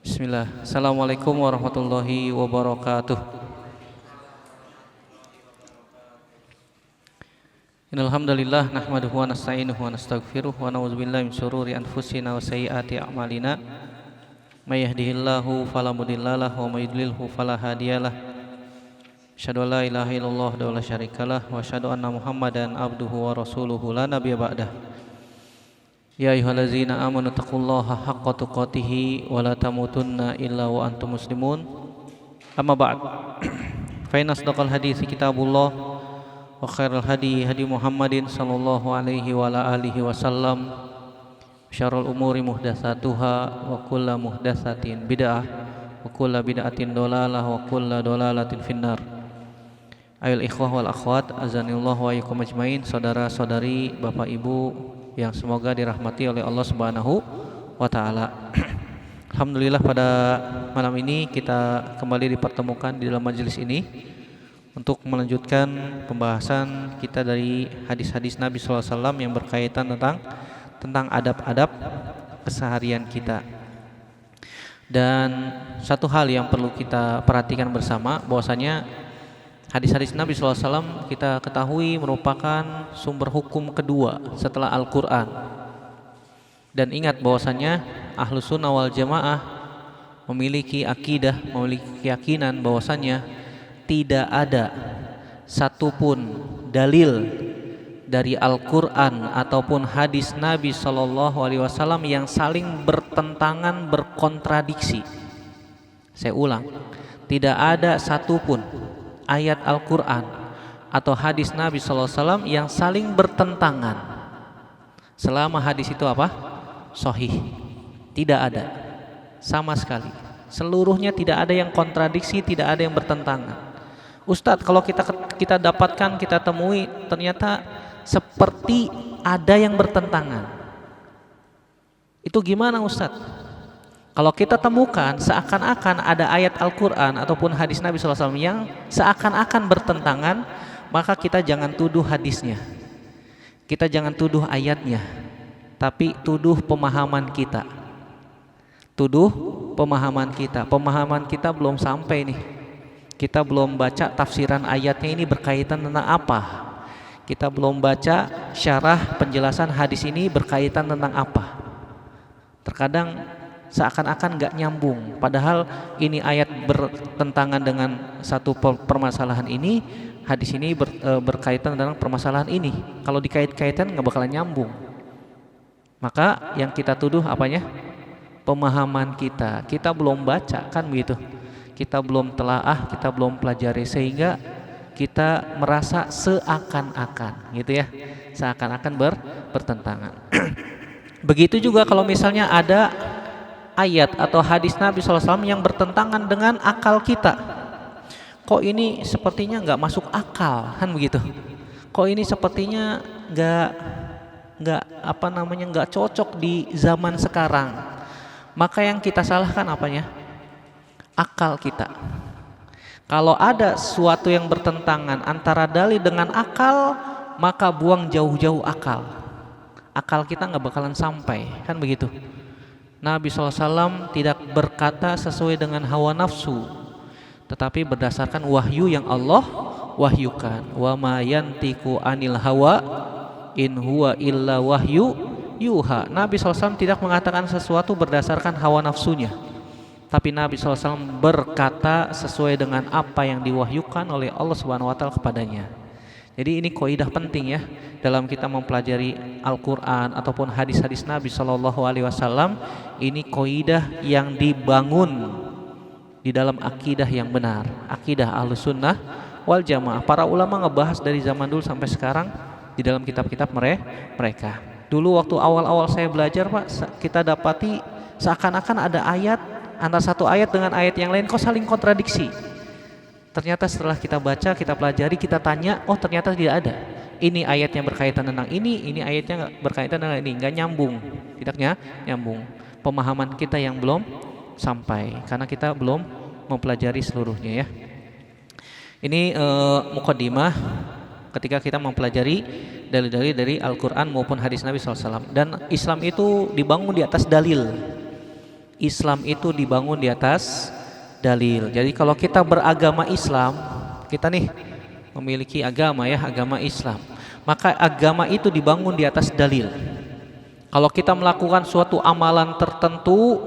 Bismillah. Assalamualaikum warahmatullahi wabarakatuh. Innal hamdalillah nahmaduhu wa nasta'inuhu wa nastaghfiruh wa na'udzubillahi min syururi anfusina wa sayyiati a'malina. May yahdihillahu fala mudhillalah wa may yudlilhu fala hadiyalah. Asyhadu an la ilaha illallah wa la syarikalah wa asyhadu anna Muhammadan abduhu wa rasuluhu la nabiyya ba'dah. Ya ayyuhallazina amanu taqullaha haqqa tuqatih wa la tamutunna illa wa antum muslimun. Amma ba'd. Fa inna asdaqal hadits kitabullah wa khairal hadi hadi Muhammadin sallallahu alaihi wa ala alihi wasallam. Syarrul umuri muhdatsatuha wa kullu muhdatsatin bid'ah wa kullu bid'atin dhalalah wa kullu dhalalatin finnar. Ayol ikhwah wal akhwat azanillahu wa iyyakum ajmain, saudara-saudari, Bapak Ibu yang semoga dirahmati oleh Allah Subhanahu wa taala. Alhamdulillah pada malam ini kita kembali dipertemukan di dalam majelis ini untuk melanjutkan pembahasan kita dari hadis-hadis Nabi sallallahu alaihi wasallam yang berkaitan tentang adab-adab keseharian kita. Dan satu hal yang perlu kita perhatikan bersama, bahwasanya hadis-hadis Nabi SAW kita ketahui merupakan sumber hukum kedua setelah Al-Quran. Dan ingat bahwasanya Ahlus Sunnah wal Jamaah memiliki akidah, memiliki keyakinan bahwasanya tidak ada satupun dalil dari Al-Quran ataupun hadis Nabi SAW yang saling bertentangan, berkontradiksi. Saya ulang, tidak ada satupun ayat Al-Quran atau hadis Nabi SAW yang saling bertentangan selama hadis itu apa? Sahih. Tidak ada sama sekali. Seluruhnya tidak ada yang kontradiksi, tidak ada yang bertentangan. Ustadz, kalau kita dapatkan, kita temui, ternyata seperti ada yang bertentangan. Itu gimana Ustadz? Kalau kita temukan seakan-akan ada ayat Al-Quran ataupun hadis Nabi SAW yang seakan-akan bertentangan, maka kita jangan tuduh hadisnya, kita jangan tuduh ayatnya, tapi tuduh pemahaman kita. Tuduh pemahaman kita. Pemahaman kita belum sampai nih. Kita belum baca tafsiran ayatnya ini berkaitan tentang apa. Kita belum baca syarah penjelasan hadis ini berkaitan tentang apa. Terkadang seakan-akan gak nyambung, padahal ini ayat bertentangan dengan satu permasalahan ini, hadis ini berkaitan dengan permasalahan ini. Kalau dikait-kaitan gak bakalan nyambung. Maka yang kita tuduh apanya? Pemahaman kita. Kita belum baca, kan begitu. Kita belum telaah, kita belum pelajari, sehingga kita merasa seakan-akan gitu ya, seakan-akan bertentangan. Begitu juga kalau misalnya ada ayat atau hadis Nabi SAW yang bertentangan dengan akal kita. Kok ini sepertinya nggak masuk akal, kan begitu? Kok ini sepertinya nggak cocok di zaman sekarang. Maka yang kita salahkan apanya? Akal kita. Kalau ada sesuatu yang bertentangan antara dalil dengan akal, maka buang jauh-jauh akal. Akal kita nggak bakalan sampai, kan begitu? Nabi SAW tidak berkata sesuai dengan hawa nafsu, tetapi berdasarkan wahyu yang Allah wahyukan. Wa ma yantiqu anil hawa in huwa illa wahyu yuha. Nabi SAW tidak mengatakan sesuatu berdasarkan hawa nafsunya, tapi Nabi SAW berkata sesuai dengan apa yang diwahyukan oleh Allah Subhanahu wa taala kepadanya. Jadi ini kaidah penting ya dalam kita mempelajari Al-Quran ataupun hadis-hadis Nabi SAW. Ini kaidah yang dibangun di dalam akidah yang benar, akidah Ahlus Sunnah wal Jamaah. Para ulama ngebahas dari zaman dulu sampai sekarang di dalam kitab-kitab mereka. Dulu waktu awal-awal saya belajar Pak, kita dapati seakan-akan ada ayat, antara satu ayat dengan ayat yang lain kok saling kontradiksi. Ternyata setelah kita baca, kita pelajari, kita tanya, oh ternyata tidak ada. Ini ayatnya berkaitan tentang ini ayatnya berkaitan dengan ini, nggak nyambung, tidak nyambung. Pemahaman kita yang belum sampai, karena kita belum mempelajari seluruhnya ya. Ini muqaddimah ketika kita mempelajari dalil-dalil dari Al-Quran maupun hadis Nabi SAW. Dan Islam itu dibangun di atas dalil. Islam itu dibangun di atas dalil. Jadi kalau kita beragama Islam, kita nih memiliki agama ya, agama Islam, maka agama itu dibangun di atas dalil. Kalau kita melakukan suatu amalan tertentu,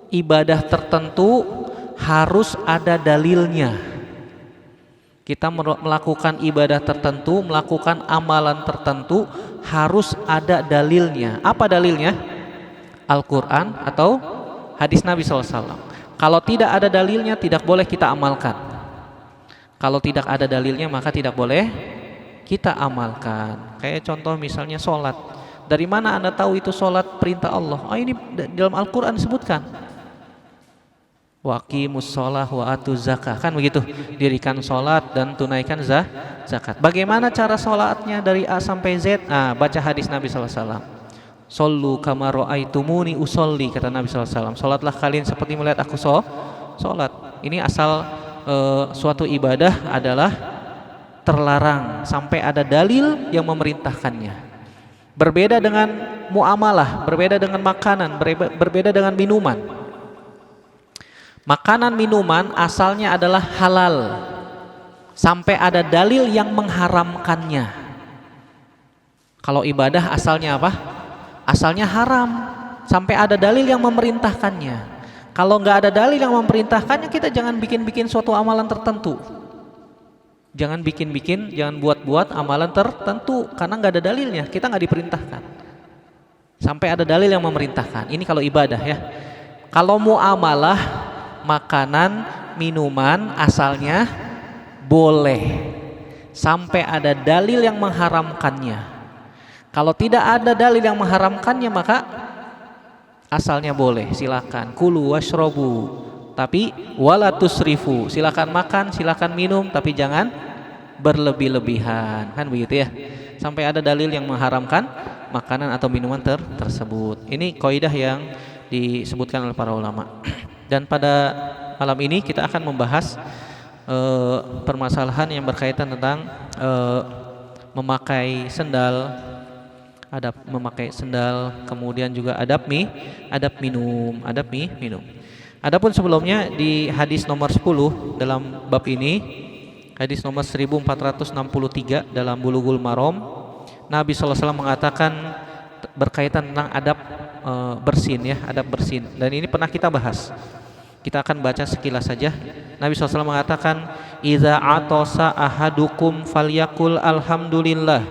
ibadah tertentu, harus ada dalilnya. Kita melakukan ibadah tertentu, melakukan amalan tertentu, harus ada dalilnya. Apa dalilnya? Al-Quran atau hadis Nabi SAW. Kalau tidak ada dalilnya, tidak boleh kita amalkan. Kalau tidak ada dalilnya, maka tidak boleh kita amalkan. Kayak contoh misalnya sholat. Dari mana Anda tahu itu sholat perintah Allah? Oh, ini dalam Al-Quran disebutkan. Waqimus sholah wa atuz zakah, kan begitu. Dirikan sholat dan tunaikan zakat. Bagaimana cara sholatnya dari A sampai Z? Nah, baca hadis Nabi SAW. Sallu kama ra'aitumuni usolli, kata Nabi SAW. Sholatlah kalian seperti melihat aku sholat. Ini asal suatu ibadah adalah terlarang sampai ada dalil yang memerintahkannya. Berbeda dengan muamalah, berbeda dengan makanan, berbeda dengan minuman. Makanan minuman asalnya adalah halal sampai ada dalil yang mengharamkannya. Kalau ibadah asalnya apa? Asalnya haram sampai ada dalil yang memerintahkannya. Kalau nggak ada dalil yang memerintahkannya, kita jangan bikin-bikin suatu amalan tertentu. Jangan bikin-bikin, jangan buat-buat amalan tertentu karena nggak ada dalilnya, kita nggak diperintahkan. Sampai ada dalil yang memerintahkan. Ini kalau ibadah ya. Kalau muamalah, makanan, minuman asalnya boleh sampai ada dalil yang mengharamkannya. Kalau tidak ada dalil yang mengharamkannya, maka asalnya boleh, silakan. Kulu washrobu, tapi wala tusrifu. Silakan makan, silakan minum, tapi jangan berlebih-lebihan. Kan begitu ya. Sampai ada dalil yang mengharamkan makanan atau minuman tersebut. Ini kaidah yang disebutkan oleh para ulama. Dan pada malam ini kita akan membahas permasalahan yang berkaitan tentang memakai sendal, adab memakai sendal, kemudian juga adab minum. Adapun sebelumnya di hadis nomor 10 dalam bab ini, hadis nomor 1463 dalam Bulughul Maram, Nabi SAW mengatakan berkaitan tentang adab bersin ya, adab bersin. Dan ini pernah kita bahas. Kita akan baca sekilas saja. Nabi SAW mengatakan, "Idza atasa ahadukum falyakul alhamdulillah,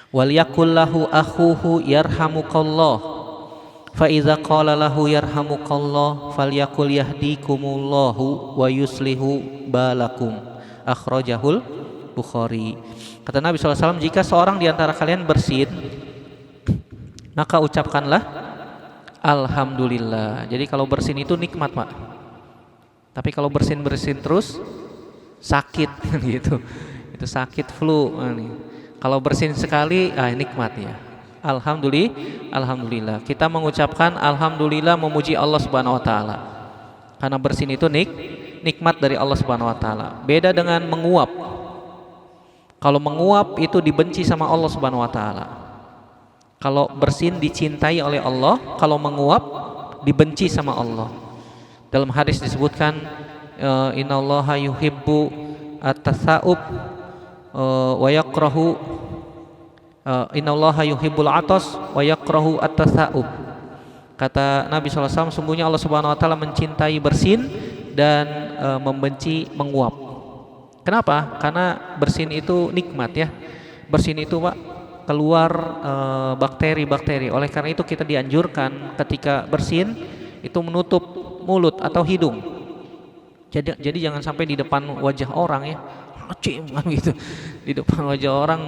walyakul lahu akhuhu yarhamukallah, fa idza qala lahu yarhamukallah falyakul yahdikumullahu wa yuslihu balakum." Akhrajahul Bukhari. Kata Nabi SAW, jika seorang di antara kalian bersin, maka ucapkanlah alhamdulillah. Jadi kalau bersin itu nikmat, Pak. Tapi kalau bersin terus sakit gitu. Itu sakit flu. Kalau bersin sekali nikmat ya. Alhamdulillah. Kita mengucapkan alhamdulillah, memuji Allah Subhanahu wa taala. Karena bersin itu nikmat dari Allah Subhanahu wa taala. Beda dengan menguap. Kalau menguap itu dibenci sama Allah Subhanahu wa taala. Kalau bersin dicintai oleh Allah, kalau menguap dibenci sama Allah. Dalam hadis disebutkan, innallaha yuhibbu at-tasa'ub wa yakrahu innallaha yuhibbul atas wa yakrahu at-tasa'ub. Kata Nabi SAW, sungguhnya Allah Subhanahu wa taala mencintai bersin dan membenci menguap. Kenapa? Karena bersin itu nikmat ya. Bersin itu, Pak, keluar bakteri-bakteri. Oleh karena itu kita dianjurkan ketika bersin itu menutup mulut atau hidung. Jadi jangan sampai di depan wajah orang ya, gitu. Di depan wajah orang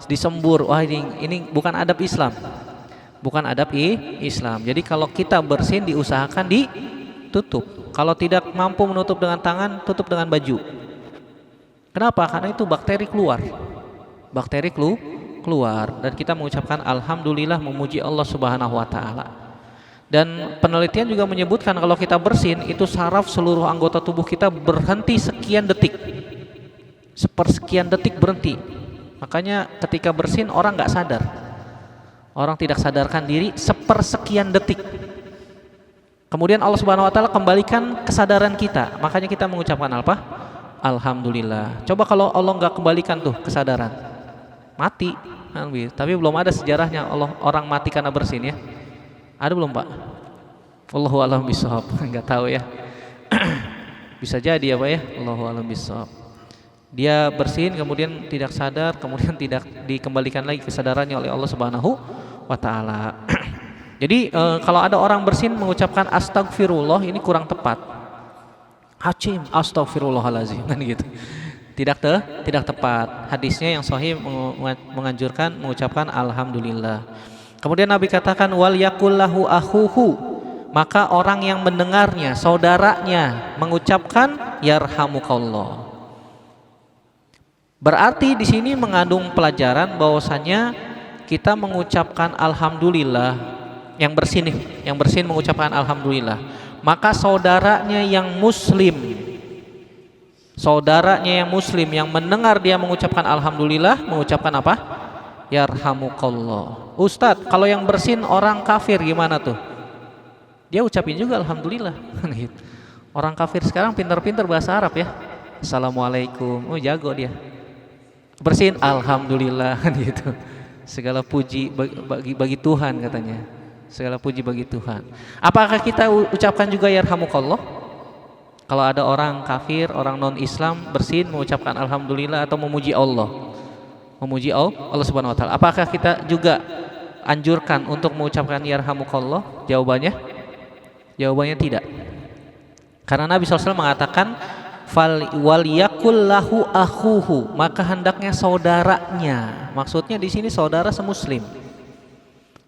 disembur. Wah, ini bukan adab Islam. Bukan adab Islam. Jadi kalau kita bersin diusahakan ditutup. Kalau tidak mampu menutup dengan tangan, tutup dengan baju. Kenapa? Karena itu bakteri keluar. Bakteri keluar dan kita mengucapkan alhamdulillah, memuji Allah Subhanahu wa taala. Dan penelitian juga menyebutkan kalau kita bersin itu saraf seluruh anggota tubuh kita berhenti sekian detik. Sepersekian detik berhenti. Makanya ketika bersin orang nggak sadar. Orang tidak sadarkan diri sepersekian detik. Kemudian Allah Subhanahu wa taala kembalikan kesadaran kita. Makanya kita mengucapkan apa? Alhamdulillah. Coba kalau Allah nggak kembalikan tuh kesadaran, mati. Tapi belum ada sejarahnya orang mati karena bersin ya. Ada belum Pak? Wallahu a'lam bishawab. Nggak tahu ya. Bisa jadi ya Pak ya. Wallahu a'lam bishawab. Dia bersin kemudian tidak sadar, kemudian tidak dikembalikan lagi kesadarannya oleh Allah Subhanahu wa taala. Jadi kalau ada orang bersin mengucapkan astagfirullah ini kurang tepat. Hacim astagfirullahalazim kan gitu. Tidak tepat. Hadisnya yang sahih menganjurkan mengucapkan alhamdulillah. Kemudian Nabi katakan wal yakullahu akhuhu, maka orang yang mendengarnya, saudaranya mengucapkan yarhamukallah. Berarti di sini mengandung pelajaran bahwasanya kita mengucapkan alhamdulillah, yang bersin mengucapkan alhamdulillah, maka saudaranya yang muslim yang mendengar dia mengucapkan alhamdulillah mengucapkan apa? Yarhamukallah. Ustadz, kalau yang bersin orang kafir gimana tuh? Dia ucapin juga alhamdulillah. Orang kafir sekarang pintar-pintar bahasa Arab ya. Assalamualaikum, oh jago dia. Bersin alhamdulillah gitu. Segala puji bagi Tuhan katanya. Segala puji bagi Tuhan. Apakah kita ucapkan juga yarhamukallah? Kalau ada orang kafir, orang non-Islam bersin mengucapkan alhamdulillah atau memuji Allah. Memuji Allah Subhanahu wa taala. Apakah kita juga anjurkan untuk mengucapkan yarhamukallah? Jawabannya tidak. Karena Nabi SAW mengatakan wal yakullahu akhuhu, maka hendaknya saudaranya. Maksudnya di sini saudara semuslim.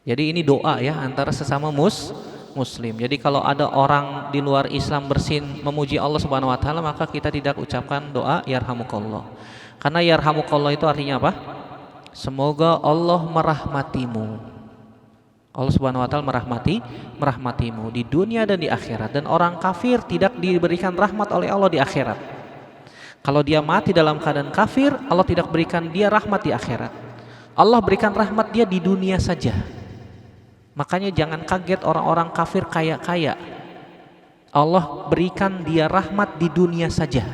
Jadi ini doa ya antara sesama muslim. Jadi kalau ada orang di luar Islam bersin memuji Allah Subhanahu wa taala, maka kita tidak ucapkan doa yarhamukallah. Karena yarhamukallah itu artinya apa? Semoga Allah merahmatimu. Allah Subhanahu wa taala merahmatimu di dunia dan di akhirat. Dan orang kafir tidak diberikan rahmat oleh Allah di akhirat. Kalau dia mati dalam keadaan kafir, Allah tidak berikan dia rahmat di akhirat. Allah berikan rahmat dia di dunia saja. Makanya jangan kaget orang-orang kafir kaya-kaya. Allah berikan dia rahmat di dunia saja.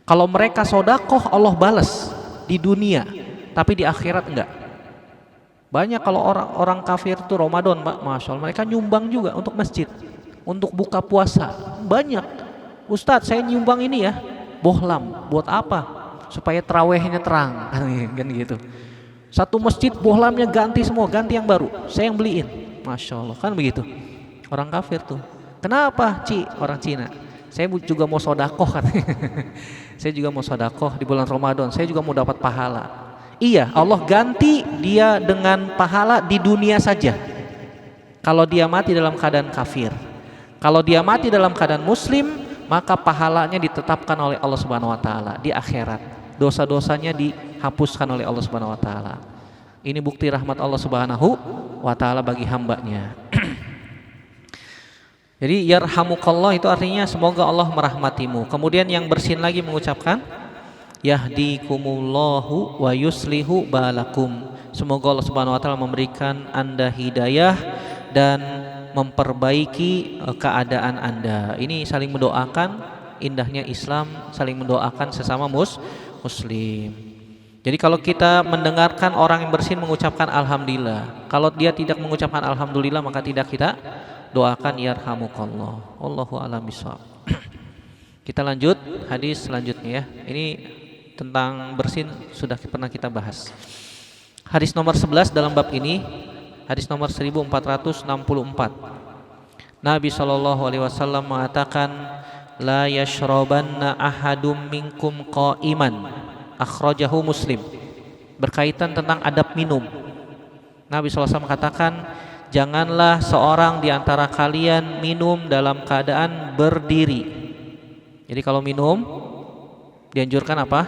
Kalau mereka sodakoh, Allah balas di dunia, tapi di akhirat enggak. Banyak kalau orang kafir itu Ramadan, Masya Allah, mereka nyumbang juga untuk masjid, untuk buka puasa. Banyak. Ustadz, saya nyumbang ini ya, bohlam. Buat apa? Supaya terawihnya terang, kan gitu. Satu masjid bohlamnya ganti semua, ganti yang baru, saya yang beliin. Masya Allah, kan begitu orang kafir tuh. Kenapa orang Cina? Saya juga mau sodakoh kan. Saya juga mau sodakoh di bulan Ramadan, saya juga mau dapat pahala. Iya, Allah ganti dia dengan pahala di dunia saja kalau dia mati dalam keadaan kafir. Kalau dia mati dalam keadaan muslim, maka pahalanya ditetapkan oleh Allah Subhanahu wa taala di akhirat. Dosa-dosanya dihapuskan oleh Allah Subhanahu wa taala. Ini bukti rahmat Allah Subhanahu wa taala bagi hambanya. Jadi yarhamukallah itu artinya semoga Allah merahmatimu. Kemudian yang bersin lagi mengucapkan yahdikumullahu wa yuslihu balakum. Semoga Allah Subhanahu wa taala memberikan Anda hidayah dan memperbaiki keadaan Anda. Ini saling mendoakan, indahnya Islam saling mendoakan sesama muslim. Jadi kalau kita mendengarkan orang yang bersin mengucapkan alhamdulillah, kalau dia tidak mengucapkan alhamdulillah maka tidak kita doakan yarhamukallah. Allahu a'lam bishawab. Kita lanjut hadis selanjutnya ya. Ini tentang bersin sudah pernah kita bahas. Hadis nomor 11 dalam bab ini, hadis nomor 1464. Nabi SAW mengatakan la yashrabanna ahadum minkum qa'iman, akhrajahu Muslim. Berkaitan tentang adab minum, Nabi SAW katakan janganlah seorang di antara kalian minum dalam keadaan berdiri. Jadi kalau minum dianjurkan apa?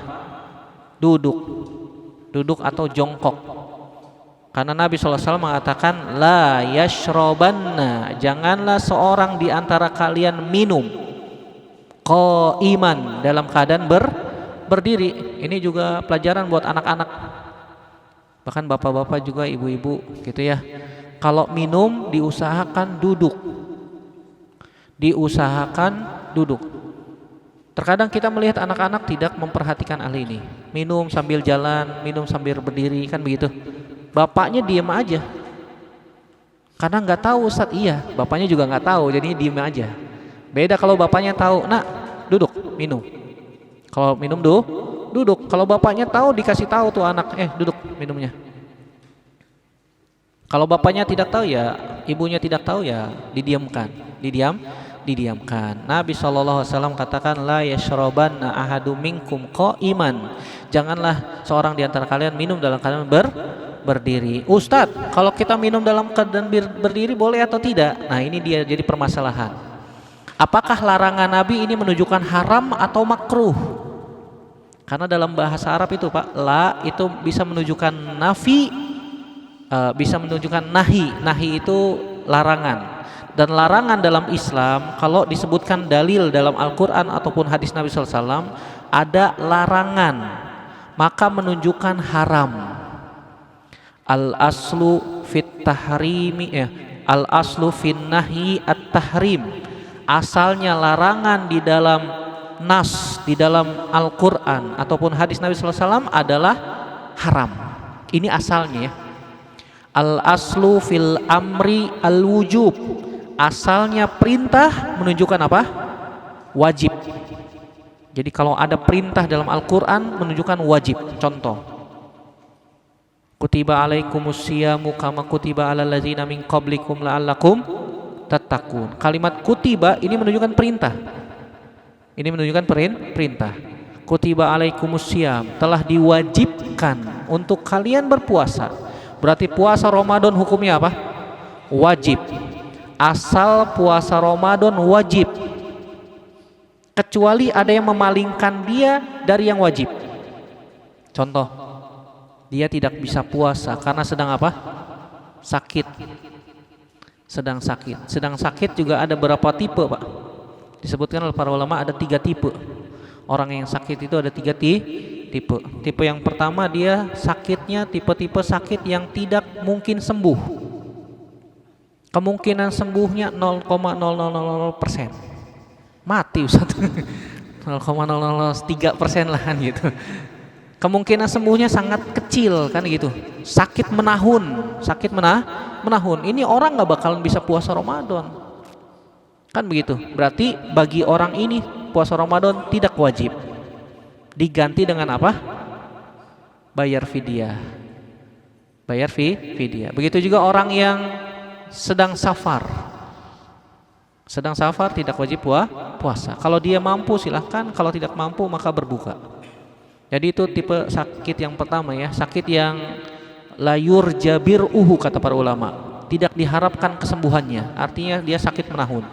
Duduk atau jongkok. Karena Nabi SAW mengatakan la yashrabanna, janganlah seorang di antara kalian minum qa'iman, dalam keadaan berdiri. Ini juga pelajaran buat anak-anak, bahkan bapak-bapak juga, ibu-ibu gitu ya. Kalau minum diusahakan duduk, diusahakan duduk. Terkadang kita melihat anak-anak tidak memperhatikan hal ini. Minum sambil jalan, minum sambil berdiri, kan begitu. Bapaknya diem aja. Karena nggak tahu Ustaz, iya. Bapaknya juga nggak tahu, jadi diem aja. Beda kalau bapaknya tahu, nak duduk, minum. Kalau minum duduk. Kalau bapaknya tahu, dikasih tahu tuh anak, duduk minumnya. Kalau bapaknya tidak tahu ya, ibunya tidak tahu ya, didiamkan. Nabi SAW katakan, la yashrabanna ahadu minkum qa'iman. Janganlah seorang di antara kalian minum dalam keadaan berdiri. Ustadz, kalau kita minum dalam keadaan berdiri boleh atau tidak? Nah, ini dia jadi permasalahan. Apakah larangan Nabi ini menunjukkan haram atau makruh? Karena dalam bahasa Arab itu Pak, la itu bisa menunjukkan nafi, bisa menunjukkan nahi. Nahi itu larangan. Dan larangan dalam Islam, kalau disebutkan dalil dalam Al-Quran ataupun hadis Nabi SAW, ada larangan, maka menunjukkan haram. Al-aslu fit tahrimi, al-aslu fin nahi at-tahrim. Asalnya larangan di dalam nas, di dalam Al-Quran ataupun hadis Nabi SAW adalah haram. Ini asalnya ya. Al-aslu fil amri al-wujub. Asalnya perintah menunjukkan apa? Wajib. Jadi kalau ada perintah dalam Al-Quran menunjukkan wajib. Contoh, kutiba alaikumus siyamu kama kutiba alal ladzina min qablikum la'allakum tattaqun. Kalimat kutiba ini menunjukkan perintah. Ini menunjukkan perintah. Kutiba alaikumus siyam, telah diwajibkan untuk kalian berpuasa. Berarti puasa Ramadan hukumnya apa? Wajib. Asal puasa Ramadan wajib, kecuali ada yang memalingkan dia dari yang wajib. Contoh, dia tidak bisa puasa karena sedang apa? Sakit. Sedang sakit juga ada berapa tipe Pak? Disebutkan oleh para ulama ada 3 tipe. Orang yang sakit itu ada 3 tipe. Tipe yang pertama, dia sakitnya tipe-tipe sakit yang tidak mungkin sembuh. Kemungkinan sembuhnya 0,0000%. Mati Ustaz. 0,003% lah kan gitu. Kemungkinan sembuhnya sangat kecil kan gitu. Sakit menahun. Ini orang nggak bakalan bisa puasa Ramadan. Kan begitu. Berarti bagi orang ini puasa Ramadan tidak wajib. Diganti dengan apa? Bayar fidyah. Begitu juga orang yang sedang safar tidak wajib puasa. Kalau dia mampu silahkan, kalau tidak mampu maka berbuka. Jadi itu tipe sakit yang pertama ya, sakit yang layur jabir kata para ulama, tidak diharapkan kesembuhannya, artinya dia sakit menahun.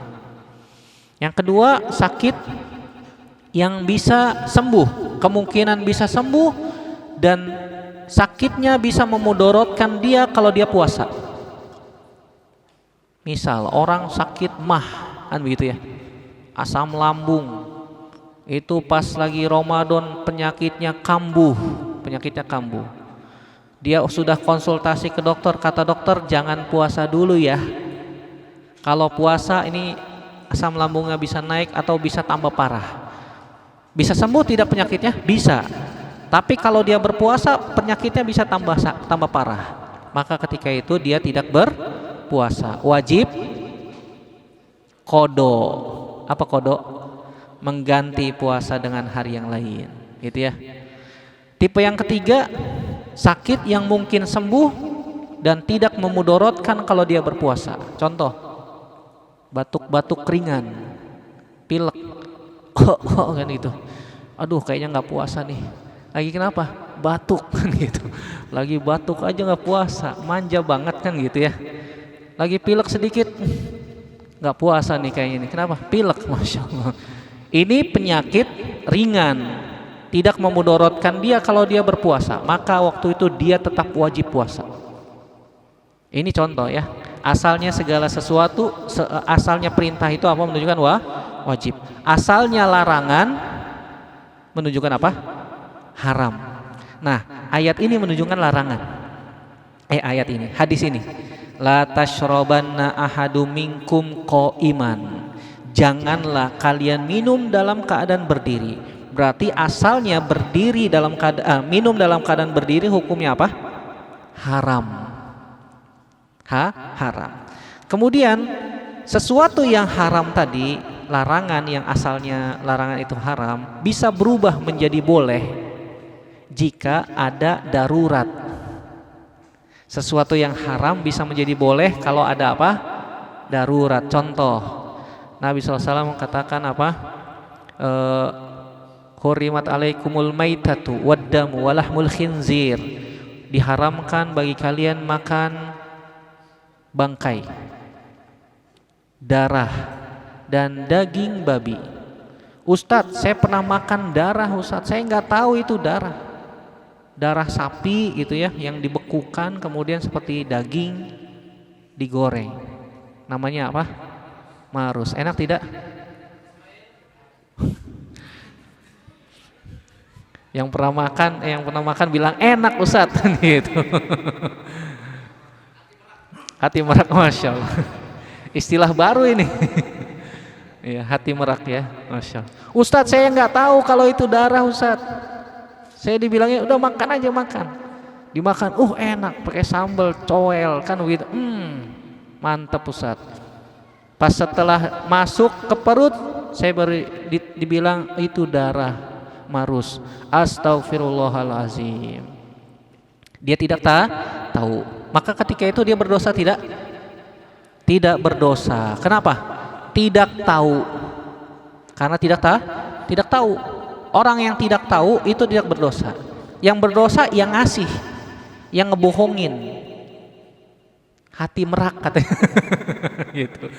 Yang kedua, sakit yang bisa sembuh, kemungkinan bisa sembuh dan sakitnya bisa memudorotkan dia kalau dia puasa. Misal orang sakit mah, kan begitu ya, asam lambung, itu pas lagi Ramadan penyakitnya kambuh. Dia sudah konsultasi ke dokter, kata dokter jangan puasa dulu ya. Kalau puasa ini asam lambungnya bisa naik atau bisa tambah parah. Bisa sembuh tidak penyakitnya? Bisa. Tapi kalau dia berpuasa penyakitnya bisa tambah parah. Maka ketika itu dia tidak berpuasa, wajib qada. Apa qada? Mengganti puasa dengan hari yang lain, gitu ya. Tipe yang ketiga, sakit yang mungkin sembuh dan tidak memudorotkan kalau dia berpuasa. Contoh, batuk-batuk ringan, pilek, kok kan itu. Aduh, kayaknya nggak puasa nih. Lagi kenapa? Batuk kan gitu. Lagi batuk aja nggak puasa, manja banget kan gitu ya. Lagi pilek sedikit, nggak puasa nih kayaknya ini. Kenapa? Pilek, masya Allah. Ini penyakit ringan, tidak memudorotkan dia kalau dia berpuasa. Maka waktu itu dia tetap wajib puasa. Ini contoh ya. Asalnya segala sesuatu, asalnya perintah itu apa? Menunjukkan wajib. Asalnya larangan menunjukkan apa? Haram. Nah, ayat ini menunjukkan larangan. Hadis ini. La tashrabanna ahadu minkum qa'iman. janganlah kalian minum dalam keadaan berdiri. Berarti asalnya berdiri dalam keadaan minum dalam keadaan berdiri hukumnya apa? Haram. Haram. Kemudian sesuatu yang haram tadi, larangan yang asalnya larangan itu haram, bisa berubah menjadi boleh jika ada darurat. Sesuatu yang haram bisa menjadi boleh kalau ada apa? Darurat. Contoh, Nabi SAW mengatakan apa? Hurimat alaikumul maitatu waddamu walahmul khinzir. Diharamkan bagi kalian makan bangkai, darah, dan daging babi. Ustadz, saya pernah makan darah Ustadz, saya nggak tahu itu darah sapi gitu ya, yang dibekukan kemudian seperti daging digoreng. Namanya apa? Marus. Enak tidak? Yang pernah makan bilang enak Ustadz gitu. Hati merak, masya Allah. Istilah baru ini. Ya, hati merak ya, masya Allah. Ustadz, saya nggak tahu kalau itu darah Ustadz. Saya dibilangnya udah makan aja, makan. Dimakan, enak, pakai sambal coel kan gitu. Mantap Ustadz. Pas setelah masuk ke perut, saya baru dibilang itu darah marus. Astagfirullahalazim. Dia tidak tahu. Maka ketika itu dia berdosa tidak? Tidak berdosa. Kenapa? Tidak tahu. Karena tidak tahu. Orang yang tidak tahu itu tidak berdosa. Yang berdosa yang ngasih, yang ngebohongin. Hati merak katanya. Gitu.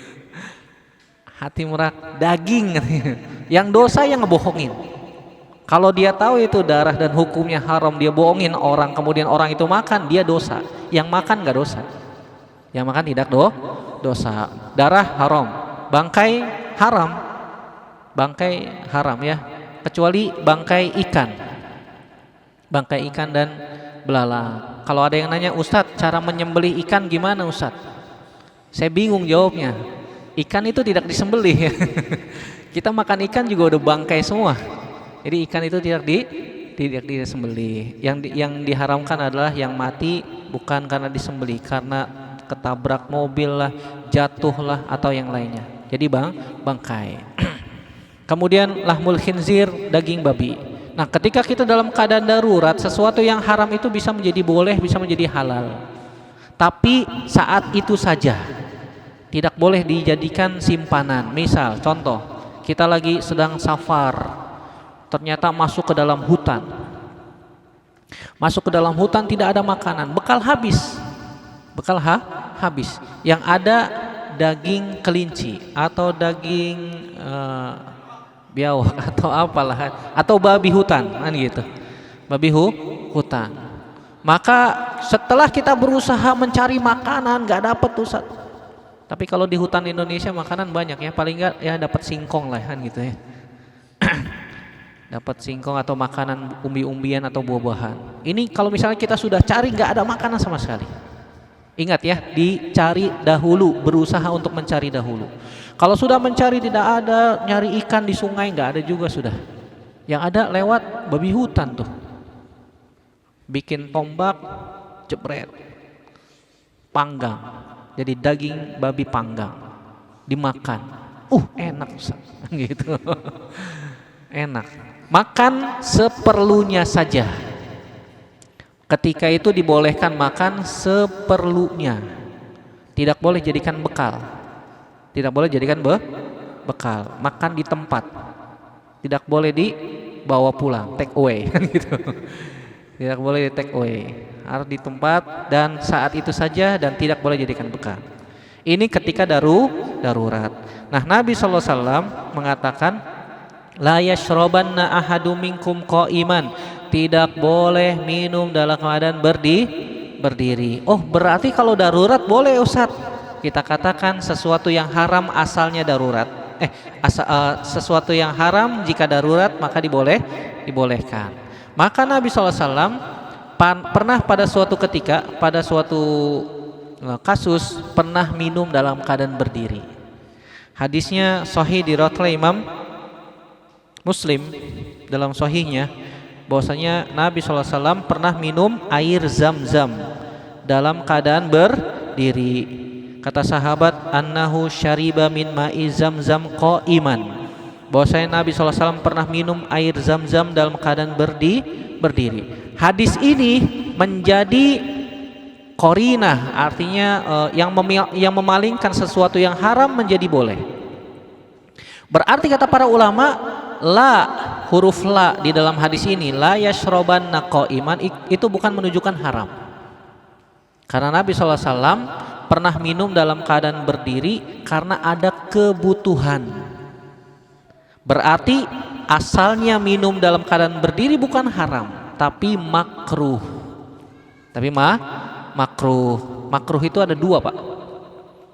Hati merak, daging katanya. Yang dosa yang ngebohongin. Kalau dia tahu itu darah dan hukumnya haram, dia bohongin orang, kemudian orang itu makan, dia dosa. Yang makan gak dosa. Yang makan tidak dosa. Darah haram, bangkai haram. Bangkai haram ya, kecuali bangkai ikan. Bangkai ikan dan belalang. Kalau ada yang nanya, Ustadz, cara menyembelih ikan gimana Ustadz? Saya bingung jawabnya. Ikan itu tidak disembelih. Kita makan ikan juga udah bangkai semua. Jadi ikan itu tidak disembelih. Yang diharamkan adalah yang mati bukan karena disembelih, karena ketabrak mobil lah, jatuh lah, atau yang lainnya. Jadi bangkai. Kemudian lahmul khinzir, daging babi. Nah, ketika kita dalam keadaan darurat, sesuatu yang haram itu bisa menjadi boleh, bisa menjadi halal. Tapi saat itu saja. Tidak boleh dijadikan simpanan. Misal, contoh, kita lagi sedang safar. Ternyata masuk ke dalam hutan. Masuk ke dalam hutan tidak ada makanan, bekal habis. Bekal habis. Yang ada daging kelinci atau daging biawak atau apalah, atau babi hutan kan gitu. Babi hutan. Maka setelah kita berusaha mencari makanan nggak dapat Ustaz. Tapi kalau di hutan Indonesia makanan banyak ya, paling nggak ya dapat singkong lah kan gitu ya. Dapat singkong atau makanan umbi-umbian atau buah-buahan. Ini kalau misalnya kita sudah cari nggak ada makanan sama sekali. Ingat ya, dicari dahulu, berusaha untuk mencari dahulu. Kalau sudah mencari tidak ada, nyari ikan di sungai nggak ada juga sudah. Yang ada lewat babi hutan tuh. Bikin tombak, jebret, panggang. Jadi daging babi panggang, dimakan. Enak Ustaz. Gitu. Enak. Makan seperlunya saja. Ketika itu dibolehkan makan seperlunya. Tidak boleh jadikan bekal. Tidak boleh jadikan bekal. Makan di tempat. Tidak boleh dibawa pulang, take away gitu. Tidak boleh di take away. Harus di tempat dan saat itu saja dan tidak boleh jadikan bekal. Ini ketika darurat. Nah, Nabi SAW mengatakan la yashrabanna ahadum minkum qa'iman. Tidak boleh minum dalam keadaan berdiri. Berarti kalau darurat boleh Ustaz. Kita katakan sesuatu yang haram asalnya darurat. Sesuatu yang haram jika darurat maka dibolehkan. Maka Nabi SAW pernah pada suatu ketika, pada suatu kasus pernah minum dalam keadaan berdiri. Hadisnya sahih diriwayatkan oleh Imam Muslim dalam sahihnya bahwasanya Nabi SAW pernah minum air zam-zam dalam keadaan berdiri. Kata sahabat, annahu syariba min ma'i zam-zam qa'iman, bahwasanya Nabi SAW pernah minum air zam-zam dalam keadaan berdiri. Hadis ini menjadi qarinah, artinya yang memalingkan sesuatu yang haram menjadi boleh. Berarti kata para ulama, la, huruf la di dalam hadis ini, la yashrabanna qa'iman, itu bukan menunjukkan haram. Karena Nabi SAW pernah minum dalam keadaan berdiri karena ada kebutuhan. Berarti asalnya minum dalam keadaan berdiri bukan haram, tapi makruh. Makruh. Makruh itu ada dua, Pak.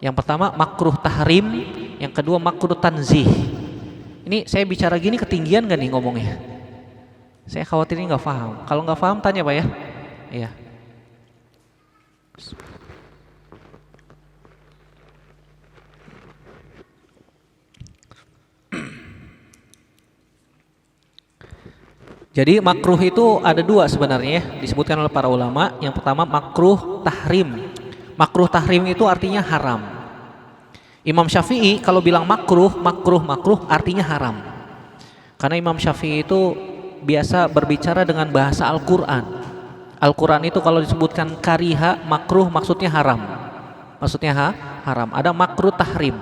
Yang pertama makruh tahrim, yang kedua makruh tanzih. Ini saya bicara gini ketinggian gak nih ngomongnya? Saya khawatir ini nggak paham. Kalau nggak paham tanya, Pak ya. Iya. Jadi makruh itu ada dua sebenarnya ya, disebutkan oleh para ulama. Yang pertama makruh tahrim. Makruh tahrim itu artinya haram. Imam Syafi'i kalau bilang makruh artinya haram. Karena Imam Syafi'i itu biasa berbicara dengan bahasa Al-Quran. Al-Quran itu kalau disebutkan kariha, makruh maksudnya haram. Haram. Ada makruh tahrim.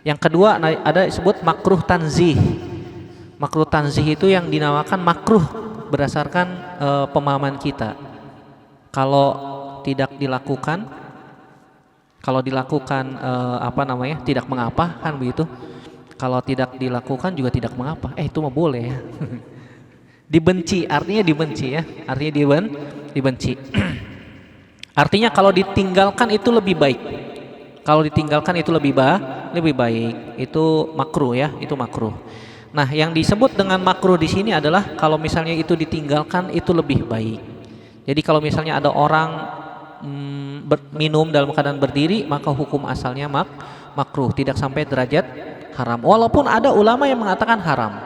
Yang kedua ada disebut makruh tanzih. Makruh tanzih itu yang dinamakan makruh berdasarkan pemahaman kita. Kalau dilakukan tidak mengapa, kan begitu. Kalau tidak dilakukan juga tidak mengapa. Itu mah boleh ya. Dibenci, artinya dibenci ya. Artinya dibenci. Artinya kalau ditinggalkan itu lebih baik. Kalau ditinggalkan itu lebih baik. Itu makruh ya, itu makruh. Nah, yang disebut dengan makruh di sini adalah kalau misalnya itu ditinggalkan itu lebih baik. Jadi kalau misalnya ada orang minum dalam keadaan berdiri, maka hukum asalnya makruh, tidak sampai derajat haram. Walaupun ada ulama yang mengatakan haram.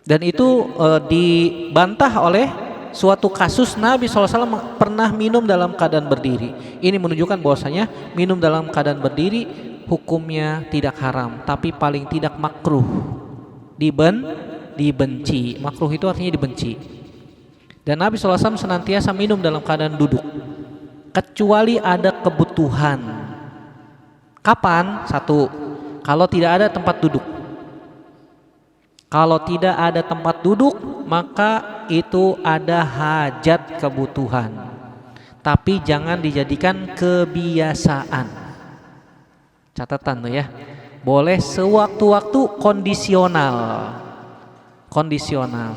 Dan itu dibantah oleh suatu kasus Nabi SAW pernah minum dalam keadaan berdiri. Ini menunjukkan bahwasanya minum dalam keadaan berdiri hukumnya tidak haram, tapi paling tidak makruh, dibenci. Makruh itu artinya dibenci. Dan Nabi SAW senantiasa minum dalam keadaan duduk, kecuali ada kebutuhan. Kapan? Satu, kalau tidak ada tempat duduk. Kalau tidak ada tempat duduk, maka itu ada hajat kebutuhan. Tapi jangan dijadikan kebiasaan. Catatan tuh ya. Boleh sewaktu-waktu kondisional,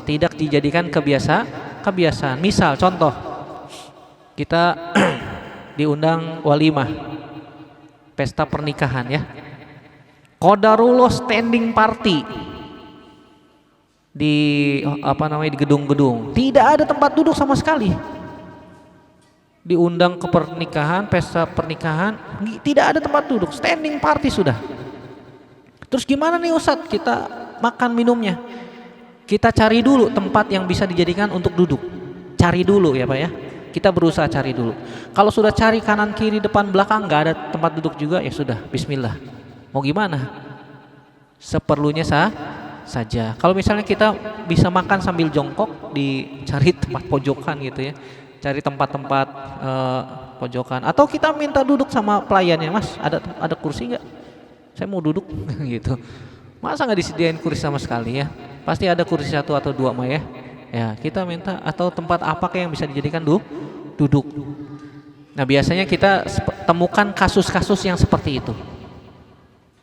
tidak dijadikan kebiasaan. Misal contoh, kita diundang walimah, pesta pernikahan ya. Qadarullah standing party di gedung-gedung. Tidak ada tempat duduk sama sekali. Diundang ke pernikahan, pesta pernikahan, tidak ada tempat duduk, standing party sudah. Terus gimana nih Ustadz kita makan minumnya? Kita cari dulu tempat yang bisa dijadikan untuk duduk. Cari dulu ya Pak ya. Kita berusaha cari dulu. Kalau sudah cari kanan kiri depan belakang nggak ada tempat duduk juga, ya sudah, bismillah. Mau gimana? Seperlunya saja. Kalau misalnya kita bisa makan sambil jongkok, dicari tempat pojokan gitu ya. Cari tempat-tempat pojokan, atau kita minta duduk sama pelayannya, Mas, ada kursi nggak? Saya mau duduk gitu. Masa nggak disediain kursi sama sekali ya? Pasti ada kursi satu atau dua mah ya. Ya kita minta, atau tempat apa yang bisa dijadikan duduk. Nah biasanya kita temukan kasus-kasus yang seperti itu.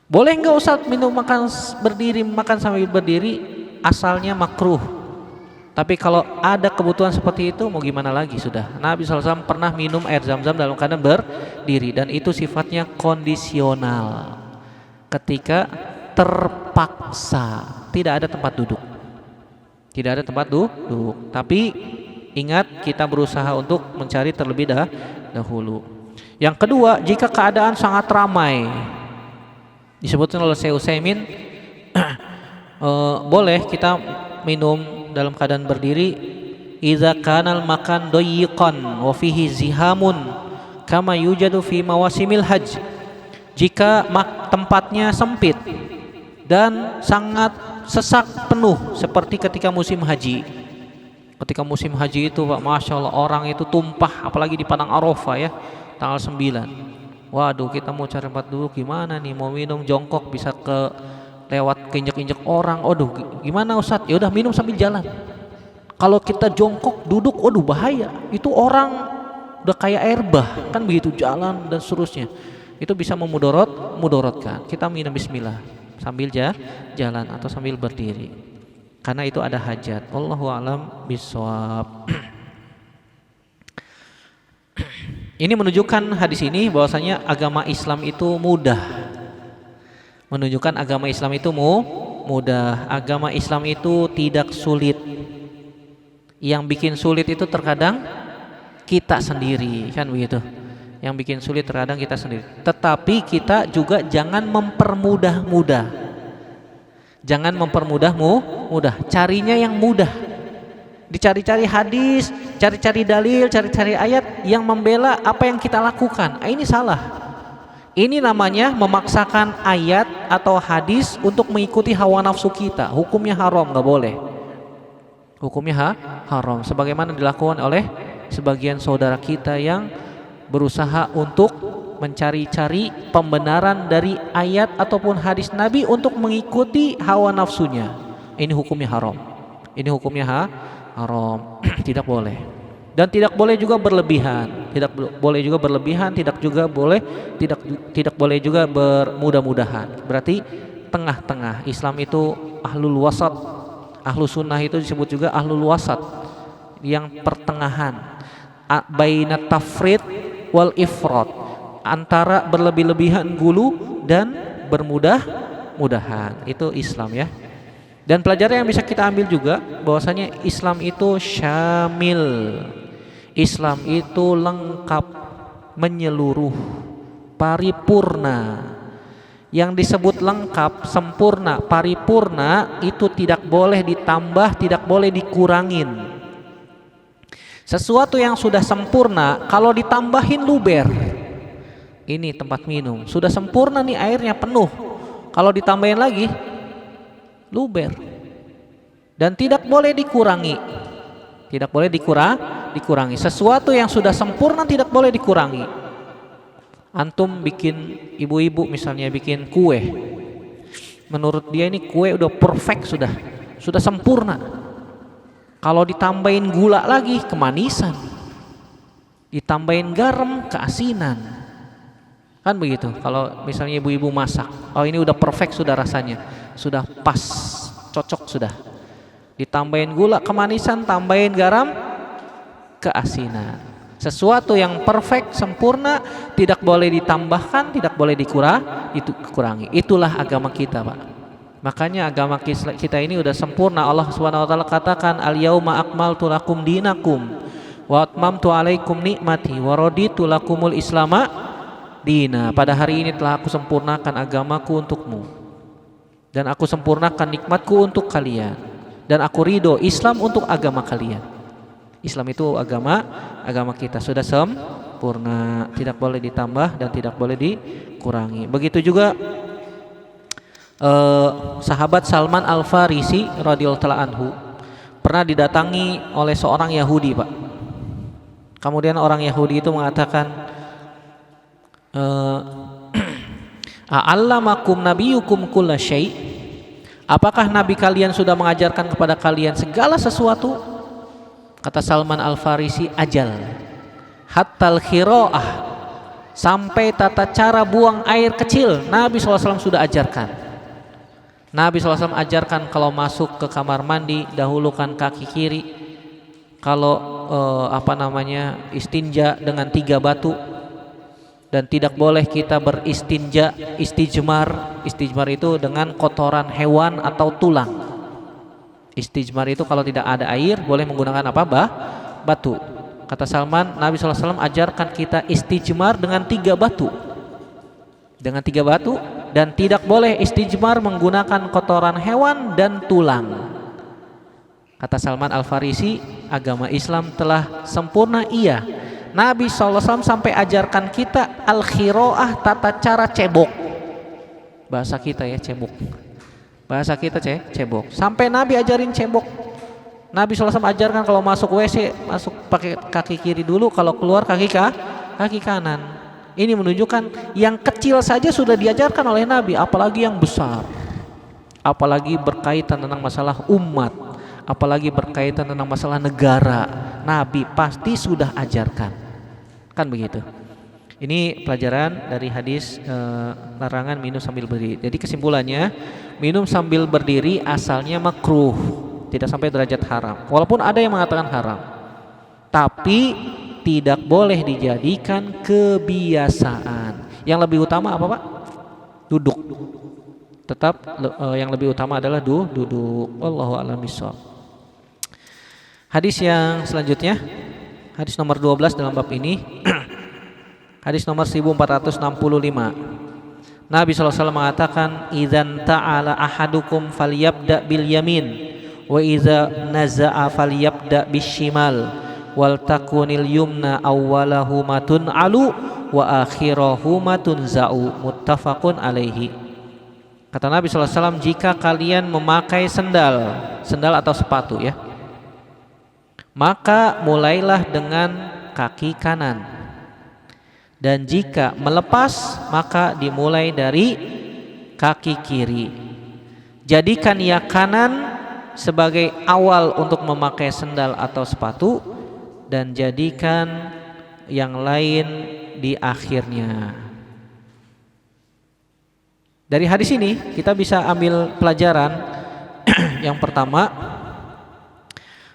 Boleh nggak Ustadz makan sambil berdiri? Asalnya makruh. Tapi kalau ada kebutuhan seperti itu, mau gimana lagi sudah. Nabi SAW pernah minum air zam-zam dalam keadaan berdiri, dan itu sifatnya kondisional. Ketika terpaksa, tidak ada tempat duduk. Tapi ingat, kita berusaha untuk mencari terlebih dahulu. Yang kedua, jika keadaan sangat ramai, Disebutkan oleh Syekh Utsaimin boleh kita minum dalam keadaan berdiri idza kanal makan doyiqan wa fihi zihamun kama yujadu fi mawasimil hajj, jika tempatnya sempit dan sangat sesak penuh seperti ketika musim haji. Ketika musim haji itu Pak, Masya Allah orang itu tumpah, apalagi di Padang Arafah ya, tanggal 9. Waduh, kita mau cari tempat duduk gimana nih, mau minum jongkok bisa lewat keinjek-injek orang. Waduh, gimana Ustadz? Ya udah minum sambil jalan. Kalau kita jongkok duduk, waduh bahaya. Itu orang udah kayak air bah, kan begitu jalan dan seterusnya. Itu bisa memudorotkan. Kita minum bismillah sambil jalan atau sambil berdiri. Karena itu ada hajat. Wallahu a'lam bishawab. Ini menunjukkan hadis ini bahwasanya agama Islam itu mudah. Menunjukkan agama Islam itu mudah. Agama Islam itu tidak sulit. Yang bikin sulit itu terkadang kita sendiri, kan begitu. Yang bikin sulit terkadang kita sendiri. Tetapi kita juga jangan mempermudah-mudah. Jangan mempermudah-mudah. Carinya yang mudah. Dicari-cari hadis, cari-cari dalil, cari-cari ayat yang membela apa yang kita lakukan. Ini salah. Ini namanya memaksakan ayat atau hadis untuk mengikuti hawa nafsu kita. Hukumnya haram, nggak boleh. Hukumnya haram. Sebagaimana dilakukan oleh sebagian saudara kita yang berusaha untuk mencari-cari pembenaran dari ayat ataupun hadis Nabi untuk mengikuti hawa nafsunya. Ini hukumnya haram. Ini hukumnya haram. Tidak boleh. Dan tidak boleh juga berlebihan. Tidak boleh juga berlebihan, tidak boleh juga bermudah-mudahan. Berarti tengah-tengah. Islam itu ahlul wasat. Ahlu sunnah itu disebut juga ahlul wasat, yang pertengahan, baina tafrid wal ifrat, antara berlebih-lebihan gulu dan bermudah-mudahan. Itu Islam ya. Dan pelajaran yang bisa kita ambil juga bahwasanya Islam itu syamil. Islam itu lengkap, menyeluruh, paripurna. Yang disebut lengkap, sempurna, paripurna itu tidak boleh ditambah, tidak boleh dikurangin. Sesuatu yang sudah sempurna kalau ditambahin luber. Ini tempat minum, sudah sempurna nih, airnya penuh. Kalau ditambahin lagi luber. Dan tidak boleh dikurangi. Tidak boleh dikurangi. Sesuatu yang sudah sempurna tidak boleh dikurangi. Antum bikin, ibu-ibu misalnya bikin kue, menurut dia ini kue udah perfect, sudah sempurna. Kalau ditambahin gula lagi kemanisan, ditambahin garam keasinan, kan begitu. Kalau misalnya ibu-ibu masak, oh ini udah perfect sudah rasanya, sudah pas, cocok sudah. Ditambahin gula kemanisan, tambahin garam keasinan. Sesuatu yang perfect, sempurna, tidak boleh ditambahkan, tidak boleh dikurangi. Itulah agama kita, Pak. Makanya agama kita ini udah sempurna. Allah Subhanahu wa taala katakan, "Al-yauma akmaltu lakum dinakum wa atmamtu alaikum nikmati wa raditu lakumul islama dina." Pada hari ini telah aku sempurnakan agamaku untukmu, dan aku sempurnakan nikmatku untuk kalian, dan aku ridho Islam untuk agama kalian. Islam itu agama kita sudah sempurna, tidak boleh ditambah dan tidak boleh dikurangi. Begitu juga sahabat Salman Al-Farisi radhiyallahu ta'ala anhu pernah didatangi oleh seorang Yahudi, Pak. Kemudian orang Yahudi itu mengatakan, "A'allamakum nabiyukum kulla syai'?" Apakah nabi kalian sudah mengajarkan kepada kalian segala sesuatu? Kata Salman Al-Farisi, ajal, hattal khira'ah, sampai tata cara buang air kecil Nabi SAW sudah ajarkan. Nabi SAW ajarkan kalau masuk ke kamar mandi dahulukan kaki kiri, kalau istinja dengan 3 batu, dan tidak boleh kita istijmar itu dengan kotoran hewan atau tulang. Istijmar itu kalau tidak ada air boleh menggunakan apa? Batu. Kata Salman, Nabi SAW ajarkan kita istijmar dengan 3 batu. Dengan 3 batu dan tidak boleh istijmar menggunakan kotoran hewan dan tulang. Kata Salman Al-Farisi, agama Islam telah sempurna, iya. Nabi SAW sampai ajarkan kita al-khiro'ah, tata cara cebok. Bahasa kita ya, cebok. Bahasa kita cebok. Sampai Nabi ajarin cebok. Nabi SAW ajarkan kalau masuk WC, masuk pakai kaki kiri dulu, kalau keluar kaki kanan. Ini menunjukkan yang kecil saja sudah diajarkan oleh Nabi, apalagi yang besar. Apalagi berkaitan tentang masalah umat, apalagi berkaitan tentang masalah negara. Nabi pasti sudah ajarkan. Kan begitu. Ini pelajaran dari hadis larangan minum sambil berdiri. Jadi kesimpulannya, minum sambil berdiri asalnya makruh, tidak sampai derajat haram. Walaupun ada yang mengatakan haram, tapi tidak boleh dijadikan kebiasaan. Yang lebih utama apa Pak? Duduk. Tetap yang lebih utama adalah duduk. Wallahu a'lam bishawab. Hadis yang selanjutnya, hadis nomor 12 dalam bab ini. Hadis nomor 1465. Nabi SAW mengatakan, "Idzan ta'ala ahadukum falyabda bil yamin, wa idza naza'a falyabda bishimal, wal takunil yumna awwalahu matun alu wa akhirahu matun za'u." Muttafaqun alaihi. Kata Nabi SAW, jika kalian memakai sendal atau sepatu ya, maka mulailah dengan kaki kanan. Dan jika melepas, maka dimulai dari kaki kiri. Jadikan ya kanan sebagai awal untuk memakai sendal atau sepatu, dan jadikan yang lain di akhirnya. Dari hadis ini kita bisa ambil pelajaran yang pertama,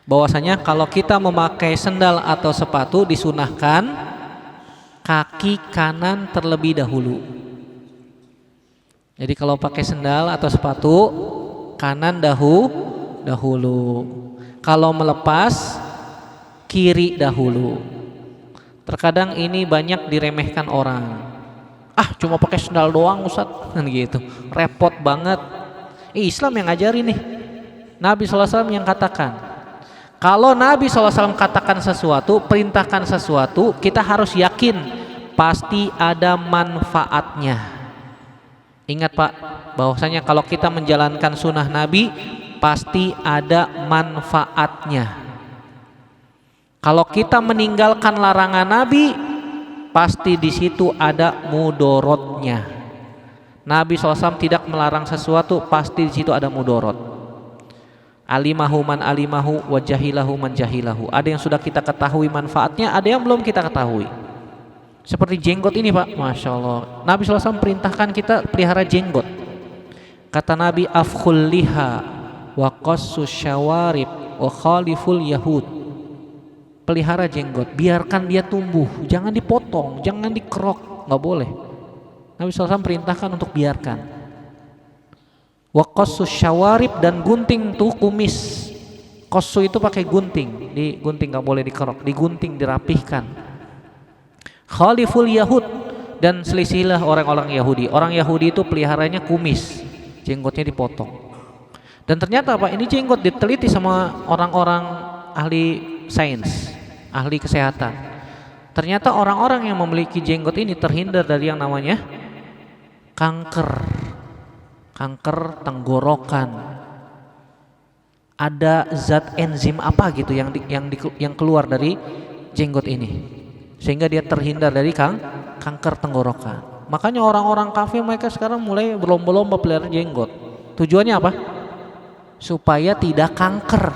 bahwasanya kalau kita memakai sendal atau sepatu disunahkan kaki kanan terlebih dahulu. Jadi kalau pakai sendal atau sepatu, kanan dahulu. Kalau melepas, kiri dahulu. Terkadang ini banyak diremehkan orang. Ah, cuma pakai sendal doang Ustaz, kan gitu. Repot banget. Islam yang ngajarin nih. Nabi SAW yang katakan. Kalau Nabi SAW katakan sesuatu, perintahkan sesuatu, kita harus yakin pasti ada manfaatnya. Ingat Pak, bahwasanya kalau kita menjalankan sunnah Nabi, pasti ada manfaatnya. Kalau kita meninggalkan larangan Nabi, pasti di situ ada mudorotnya. Nabi SAW tidak melarang sesuatu, pasti di situ ada mudorot. Alimahu man alimahu wa jahilahu man jahilahu. Ada yang sudah kita ketahui manfaatnya, ada yang belum kita ketahui. Seperti jenggot ini Pak, Masya Allah. Nabi SAW perintahkan kita pelihara jenggot. Kata Nabi, afkhul liha wa qassus syawarib wa khaliful yahud. Pelihara jenggot, biarkan dia tumbuh, jangan dipotong, jangan dikerok, nggak boleh. Nabi SAW perintahkan untuk biarkan. Wa qassus syawarib, dan gunting tuh kumis. Qassu itu pakai gunting, digunting, nggak boleh dikerok, digunting, dirapihkan. Khaliful yahud, dan selisilah orang-orang Yahudi. Orang Yahudi itu peliharanya kumis, jenggotnya dipotong. Dan ternyata Pak, ini jenggot diteliti sama orang-orang ahli sains, ahli kesehatan. Ternyata orang-orang yang memiliki jenggot ini terhindar dari yang namanya kanker tenggorokan. Ada zat enzim apa gitu yang keluar dari jenggot ini, sehingga dia terhindar dari kanker tenggorokan. Makanya orang-orang kafir mereka sekarang mulai berlomba-lomba pelihara jenggot. Tujuannya apa? Supaya tidak kanker.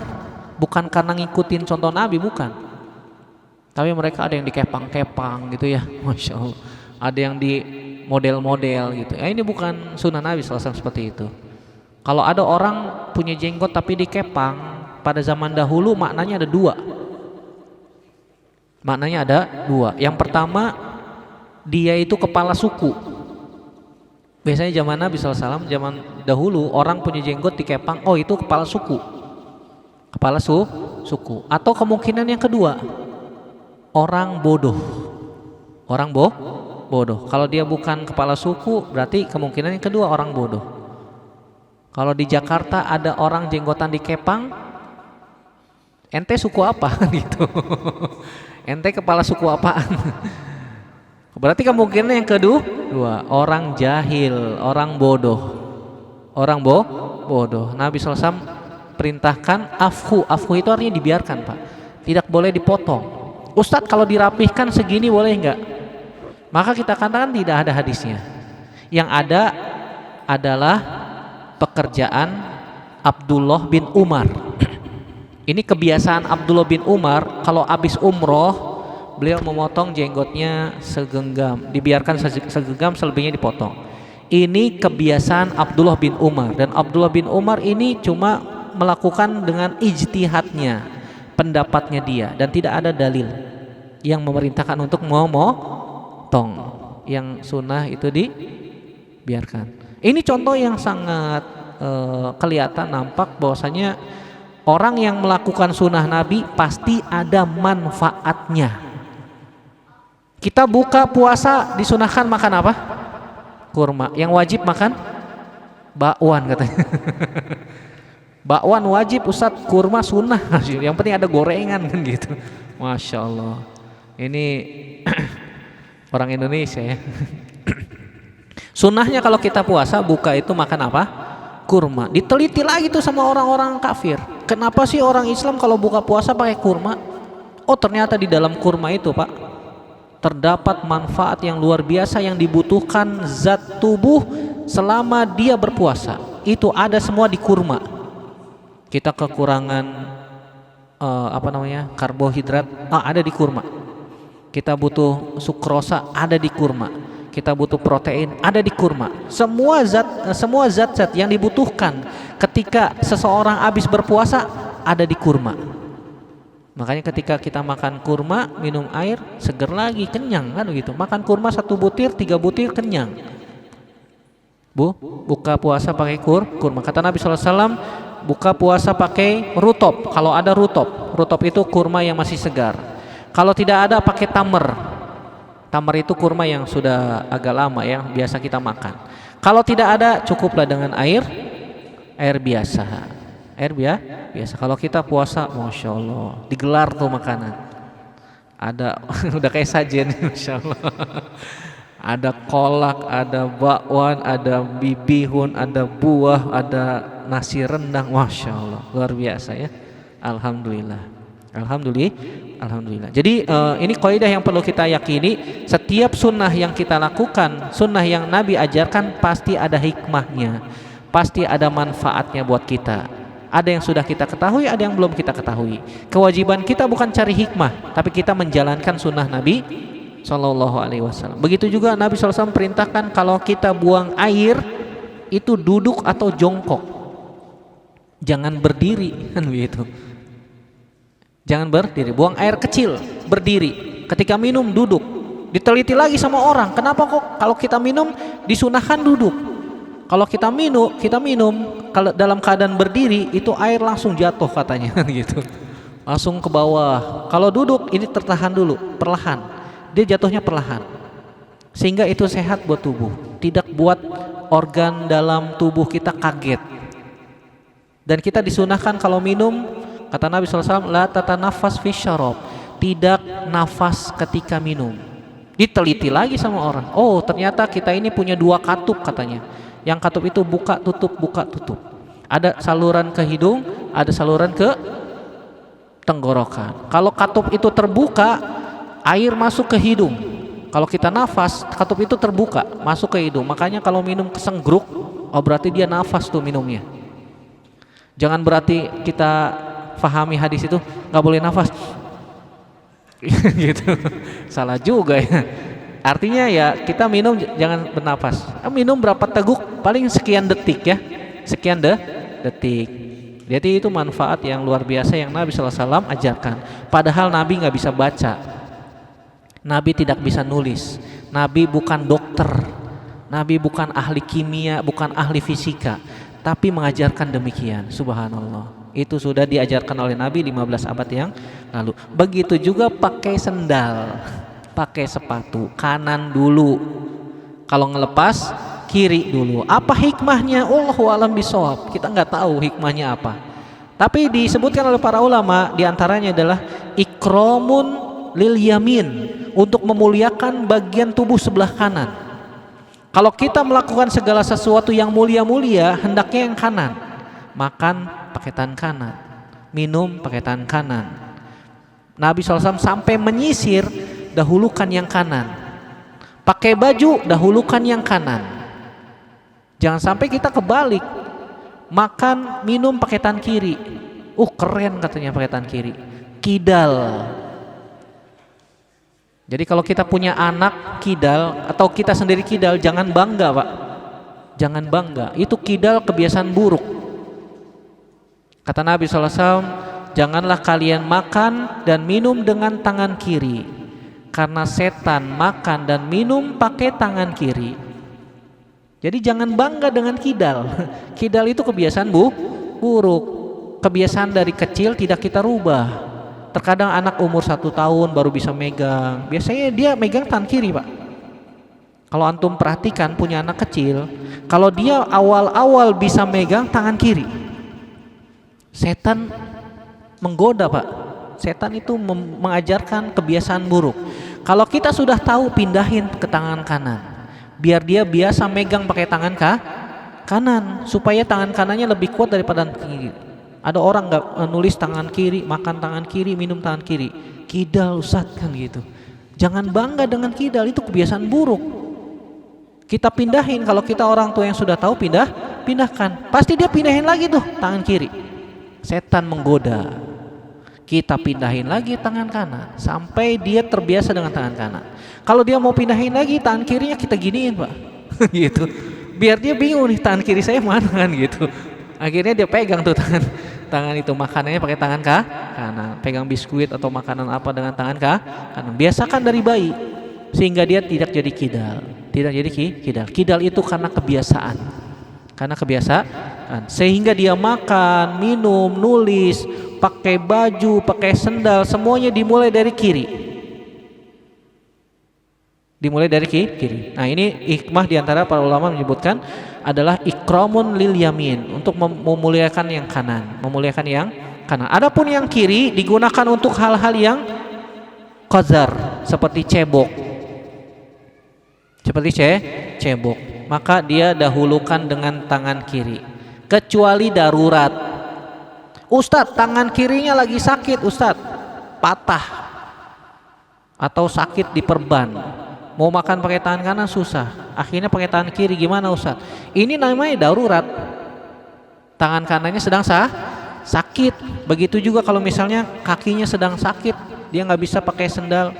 Bukan karena ngikutin contoh Nabi, bukan. Tapi mereka ada yang dikepang-kepang gitu ya, Masya Allah. Ada yang di model-model gitu. Ini bukan sunnah Nabi SAW seperti itu. Kalau ada orang punya jenggot tapi dikepang, pada zaman dahulu maknanya ada dua. Maknanya ada dua. Yang pertama, dia itu kepala suku. Biasanya zaman Nabi SAW, zaman dahulu orang punya jenggot dikepang, oh itu kepala suku. Kepala suku. Atau kemungkinan yang kedua, orang bodoh. Orang bodoh. bodoh. Kalau dia bukan kepala suku, berarti kemungkinan yang kedua orang bodoh. Kalau di Jakarta ada orang jenggotan dikepang, ente suku apa gitu. Ente kepala suku apaan? Berarti kemungkinan yang kedua orang jahil, orang bodoh. Orang bodoh. Nabi SAW perintahkan afhu itu artinya dibiarkan, Pak. Tidak boleh dipotong. Ustadz, kalau dirapihkan segini boleh enggak? Maka kita katakan tidak ada hadisnya. Yang ada adalah pekerjaan Abdullah bin Umar. Ini kebiasaan Abdullah bin Umar, kalau habis umroh beliau memotong jenggotnya segenggam, dibiarkan segenggam, selebihnya dipotong. Ini kebiasaan Abdullah bin Umar, dan Abdullah bin Umar ini cuma melakukan dengan ijtihadnya, pendapatnya dia, dan tidak ada dalil yang memerintahkan untuk memotong. Yang sunnah itu dibiarkan. Ini contoh yang sangat kelihatan, nampak bahwasanya orang yang melakukan sunnah Nabi pasti ada manfaatnya. Kita buka puasa disunahkan makan apa? Kurma. Yang wajib makan bakwan katanya. Bakwan wajib, Ustadz, kurma sunnah. Yang penting ada gorengan kan gitu. Masya Allah. Ini orang Indonesia ya. Sunnahnya kalau kita puasa buka itu makan apa? Kurma. Diteliti lagi tuh sama orang-orang kafir. Kenapa sih orang Islam kalau buka puasa pakai kurma? Oh, ternyata di dalam kurma itu, Pak, terdapat manfaat yang luar biasa yang dibutuhkan zat tubuh selama dia berpuasa. Itu ada semua di kurma. Kita kekurangan karbohidrat, ada di kurma. Kita butuh sukrosa, ada di kurma. Kita butuh protein, ada di kurma. Semua zat-zat yang dibutuhkan ketika seseorang habis berpuasa ada di kurma. Makanya ketika kita makan kurma, minum air, seger lagi, kenyang kan begitu. Makan kurma 1 butir, 3 butir, kenyang. Buka puasa pakai kurma. Kata Nabi SAW, buka puasa pakai rutop. Kalau ada rutop itu kurma yang masih segar. Kalau tidak ada, pakai tamer. Tamer itu kurma yang sudah agak lama yang biasa kita makan. Kalau tidak ada, cukuplah dengan air biasa. Biasa. Kalau kita puasa, masya Allah, digelar tuh makanan. Ada udah kayak sajian, masya Allah. Ada kolak, ada bakwan, ada bibihun, ada buah, ada nasi rendang, masya Allah, luar biasa ya. Alhamdulillah. Jadi ini kaidah yang perlu kita yakini. Setiap sunnah yang kita lakukan, sunnah yang Nabi ajarkan, pasti ada hikmahnya, pasti ada manfaatnya buat kita. Ada yang sudah kita ketahui, ada yang belum kita ketahui. Kewajiban kita bukan cari hikmah, tapi kita menjalankan sunnah Nabi SAW. Begitu juga Nabi SAW perintahkan kalau kita buang air itu duduk atau jongkok, jangan berdiri kan begitu. Jangan berdiri, buang air kecil berdiri. Ketika minum duduk. Diteliti lagi sama orang, kenapa kok kalau kita minum disunahkan duduk? Kalau kita minum kalau dalam keadaan berdiri itu air langsung jatuh katanya gitu. Langsung ke bawah. Kalau duduk ini tertahan dulu, perlahan. Dia jatuhnya perlahan. Sehingga itu sehat buat tubuh, tidak buat organ dalam tubuh kita kaget. Dan kita disunahkan kalau minum, kata Nabi SAW, la tatanafas fi syarab, tidak nafas ketika minum. Diteliti lagi sama orang. Oh, ternyata kita ini punya 2 katup katanya. Yang katup itu buka tutup. Ada saluran ke hidung, ada saluran ke tenggorokan. Kalau katup itu terbuka, air masuk ke hidung. Kalau kita nafas, katup itu terbuka, masuk ke hidung. Makanya kalau minum kesenggruk, oh berarti dia nafas tuh minumnya. Jangan berarti kita fahami hadis itu nggak boleh nafas gitu. Salah juga ya. Artinya ya kita minum jangan bernafas. Minum berapa teguk, paling sekian detik ya, sekian detik. Jadi itu manfaat yang luar biasa yang Nabi SAW ajarkan. Padahal Nabi nggak bisa baca, Nabi tidak bisa nulis, Nabi bukan dokter, Nabi bukan ahli kimia, bukan ahli fisika, tapi mengajarkan demikian. Subhanallah. Itu sudah diajarkan oleh Nabi 15 abad yang lalu. Begitu juga pakai sendal. pakai sepatu kanan dulu. Kalau ngelepas kiri dulu. Apa hikmahnya? Allahu a'lam bishawab. Kita nggak tahu hikmahnya apa. Tapi disebutkan oleh para ulama, diantaranya adalah ikramun lil yamin, untuk memuliakan bagian tubuh sebelah kanan. Kalau kita melakukan segala sesuatu yang mulia-mulia, hendaknya yang kanan. Makan pakai tangan kanan, minum pakai tangan kanan. Nabi SAW sampai menyisir, dahulukan yang kanan. Pakai baju, dahulukan yang kanan. Jangan sampai kita kebalik, makan minum pakai tangan kiri. Keren katanya pakai tangan kiri, kidal. Jadi kalau kita punya anak kidal atau kita sendiri kidal, jangan bangga Pak, jangan bangga. Itu kidal kebiasaan buruk. Kata Nabi SAW, janganlah kalian makan dan minum dengan tangan kiri, karena setan makan dan minum pakai tangan kiri. Jadi jangan bangga dengan kidal. Kidal itu kebiasaan buruk. Kebiasaan dari kecil tidak kita rubah. Terkadang anak umur 1 tahun baru bisa megang. Biasanya dia megang tangan kiri Pak. Kalau antum perhatikan punya anak kecil, kalau dia awal-awal bisa megang tangan kiri, setan menggoda Pak. Setan itu mengajarkan kebiasaan buruk. Kalau kita sudah tahu, pindahin ke tangan kanan, biar dia biasa megang pakai tangan kanan, supaya tangan kanannya lebih kuat daripada kiri. Ada orang nggak nulis tangan kiri, makan tangan kiri, minum tangan kiri, kidal Ustaz kan gitu. Jangan bangga dengan kidal, itu kebiasaan buruk. Kita pindahin. Kalau kita orang tua yang sudah tahu, pindahkan. Pasti dia pindahin lagi tuh tangan kiri. Setan menggoda. Kita pindahin lagi tangan kanan sampai dia terbiasa dengan tangan kanan. Kalau dia mau pindahin lagi tangan kirinya, kita giniin Pak. Gitu. Biar dia bingung nih, tangan kiri saya mana kan gitu. Akhirnya dia pegang tuh tangan itu, makanannya pakai tangan kanan. Pegang biskuit atau makanan apa dengan tangan kanan. Biasakan dari bayi sehingga dia tidak jadi kidal. Tidak jadi kidal. Kidal itu karena kebiasaan. Karena kebiasaan sehingga dia makan, minum, nulis, pakai baju, pakai sendal, semuanya dimulai dari kiri. Dimulai dari kiri. Nah, ini hikmah diantara para ulama menyebutkan adalah ikramun lil yamin, untuk memuliakan yang kanan, memuliakan yang kanan. Adapun yang kiri digunakan untuk hal-hal yang qazar, seperti cebok. Seperti cebok, maka dia dahulukan dengan tangan kiri. Kecuali darurat. Ustadz, tangan kirinya lagi sakit Ustadz, patah atau sakit di perban, mau makan pakai tangan kanan susah, akhirnya pakai tangan kiri, gimana Ustaz? Ini namanya darurat. Tangan kanannya sedang sakit. Begitu juga kalau misalnya kakinya sedang sakit, dia nggak bisa pakai sendal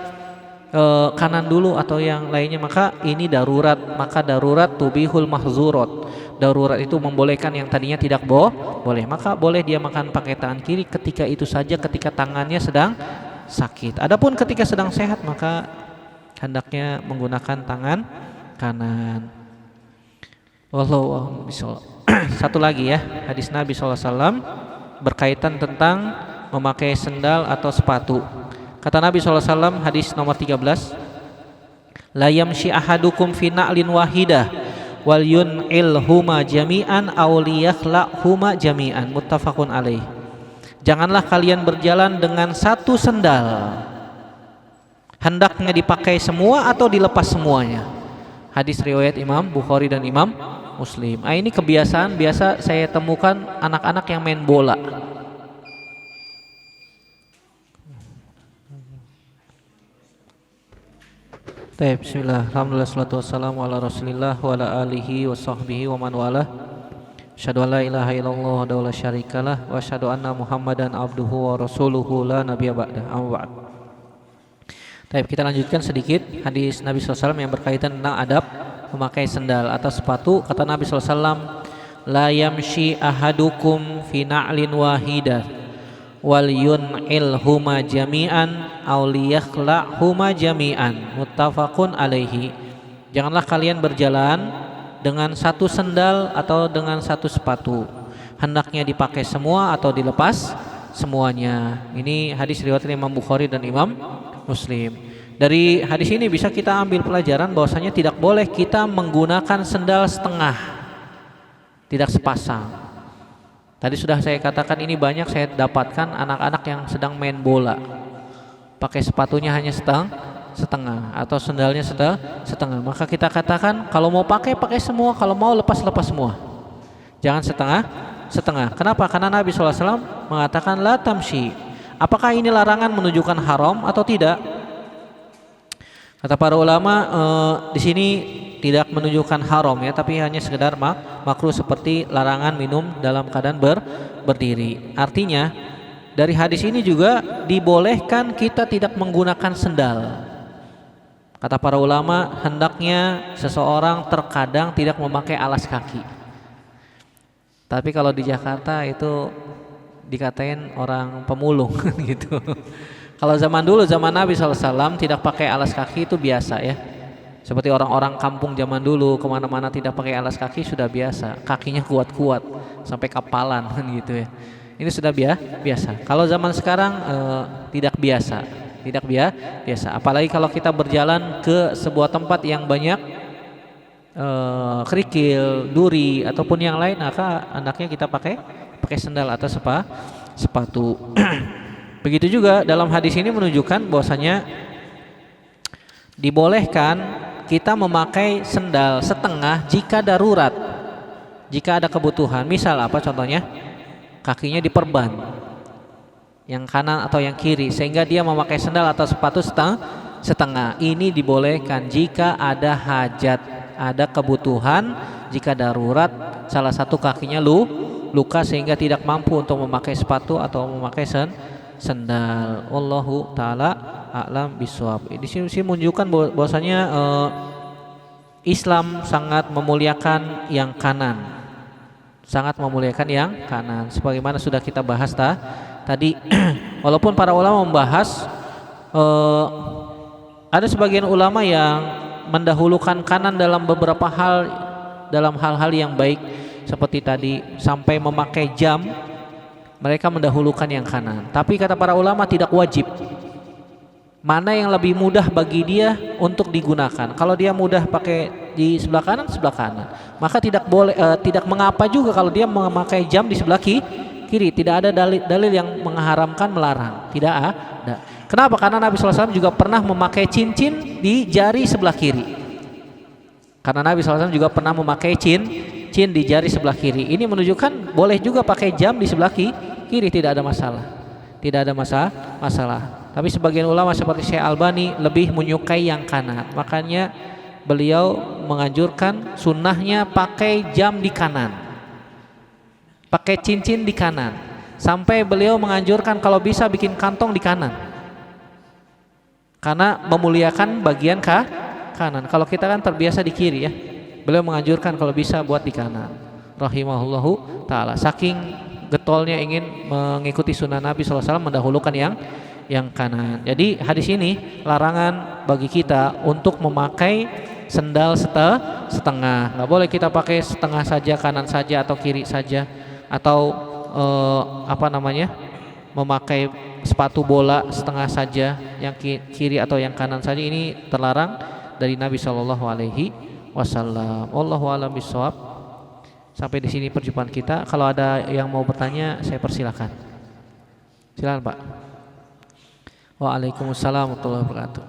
kanan dulu atau yang lainnya, maka ini darurat. Maka darurat tubihul mahzurat. Darurat itu membolehkan yang tadinya tidak boleh, maka boleh dia makan pakai tangan kiri ketika itu saja, ketika tangannya sedang sakit. Adapun ketika sedang sehat, maka hendaknya menggunakan tangan kanan. Wallahu a'lam bishawab. Satu lagi ya, hadis Nabi SAW berkaitan tentang memakai sendal atau sepatu. Kata Nabi SAW, hadis nomor 13, la yamshi ahadukum fi na'lin wahidah wal yun'il huma jami'an aw liyakhlaq huma jami'an, muttafaqun alaih. Janganlah kalian berjalan dengan satu sendal, hendaknya dipakai semua atau dilepas semuanya. Hadis riwayat Imam Bukhari dan Imam Muslim. Ini kebiasaan biasa saya temukan anak-anak yang main bola. Bismillah, alhamdulillah, salatu wassalamu ala rasulillah wa ala alihi wa sahbihi wa man wala. Asyhadu an la ilaha illallah wa la syarikalah wa asyhadu anna muhammadan abduhu wa rasuluhu la nabiyya ba'da. Amma ba'd. Kita lanjutkan sedikit hadis Nabi SAW yang berkaitan tentang adab memakai sendal atau sepatu. Kata Nabi SAW, la yamshi ahadukum fi na'lin wahidah wal yun'il huma jami'an aw liyakhlaq huma jami'an, muttafaqun alaihi. Janganlah kalian berjalan dengan satu sendal atau dengan satu sepatu, hendaknya dipakai semua atau dilepas semuanya. Ini hadis riwayat Imam Bukhari dan Imam Muslim. Dari hadis ini bisa kita ambil pelajaran bahwasanya tidak boleh kita menggunakan sendal setengah, tidak sepasang. Tadi sudah saya katakan ini banyak saya dapatkan anak-anak yang sedang main bola, pakai sepatunya hanya setengah atau sendalnya setengah. Maka kita katakan kalau mau pakai semua, kalau mau lepas semua. Jangan setengah. Kenapa? Karena Nabi SAW mengatakan la tamshi. Apakah ini larangan menunjukkan haram atau tidak? Kata para ulama di sini tidak menunjukkan haram ya, tapi hanya sekedar makruh seperti larangan minum dalam keadaan berdiri. Artinya dari hadis ini juga dibolehkan kita tidak menggunakan sendal. Kata para ulama hendaknya seseorang terkadang tidak memakai alas kaki. Tapi kalau di Jakarta itu dikatain orang pemulung gitu. Kalau zaman dulu, zaman Nabi SAW tidak pakai alas kaki itu biasa ya. Seperti orang-orang kampung zaman dulu kemana-mana tidak pakai alas kaki sudah biasa. Kakinya kuat-kuat sampai kapalan gitu ya. Ini sudah biasa. Kalau zaman sekarang tidak biasa. Apalagi kalau kita berjalan ke sebuah tempat yang banyak kerikil, duri ataupun yang lain, maka hendaknya kita pakai sendal atau sepatu. Begitu juga dalam hadis ini menunjukkan bahwasanya dibolehkan kita memakai sendal setengah jika darurat, jika ada kebutuhan. Misal apa contohnya? Kakinya diperban yang kanan atau yang kiri sehingga dia memakai sendal atau sepatu setengah. Ini dibolehkan jika ada hajat, ada kebutuhan, jika darurat salah satu kakinya luka sehingga tidak mampu untuk memakai sepatu atau memakai sendal. Wallahu taala a'lam bishawab. Di sini menunjukkan bahwasanya Islam sangat memuliakan yang kanan. Sangat memuliakan yang kanan. Sebagaimana sudah kita bahas tadi walaupun para ulama membahas ada sebagian ulama yang mendahulukan kanan dalam beberapa hal, dalam hal-hal yang baik seperti tadi sampai memakai jam. Mereka mendahulukan yang kanan. Tapi kata para ulama tidak wajib. Mana yang lebih mudah bagi dia untuk digunakan. Kalau dia mudah pakai di sebelah kanan, maka tidak boleh, tidak mengapa juga kalau dia memakai jam di sebelah kiri. Tidak ada dalil yang mengharamkan, melarang. Tidak ada. Kenapa? Karena Nabi SAW juga pernah memakai cincin di jari sebelah kiri. Karena Nabi SAW juga pernah memakai cincin di jari sebelah kiri. Ini menunjukkan boleh juga pakai jam di sebelah kiri, tidak ada masalah. Tapi sebagian ulama seperti Syekh Albani lebih menyukai yang kanan. Makanya beliau menganjurkan sunnahnya pakai jam di kanan, pakai cincin di kanan. Sampai beliau menganjurkan kalau bisa bikin kantong di kanan, karena memuliakan bagian kanan. Kalau kita kan terbiasa di kiri ya. Beliau menganjurkan kalau bisa buat di kanan. Rahimahullahu ta'ala. Saking getolnya ingin mengikuti sunnah Nabi SAW mendahulukan yang kanan. Jadi hadis ini larangan bagi kita untuk memakai sendal setengah. Nggak boleh kita pakai setengah saja, kanan saja atau kiri saja, atau memakai sepatu bola setengah saja, yang kiri atau yang kanan saja. Ini terlarang dari Nabi Shallallahu Alaihi Wasallam. Wallahu a'lam bishawab. Sampai di sini perjumpaan kita. Kalau ada yang mau bertanya, saya persilakan. Silakan Pak. Waalaikumsalam warahmatullahi wabarakatuh.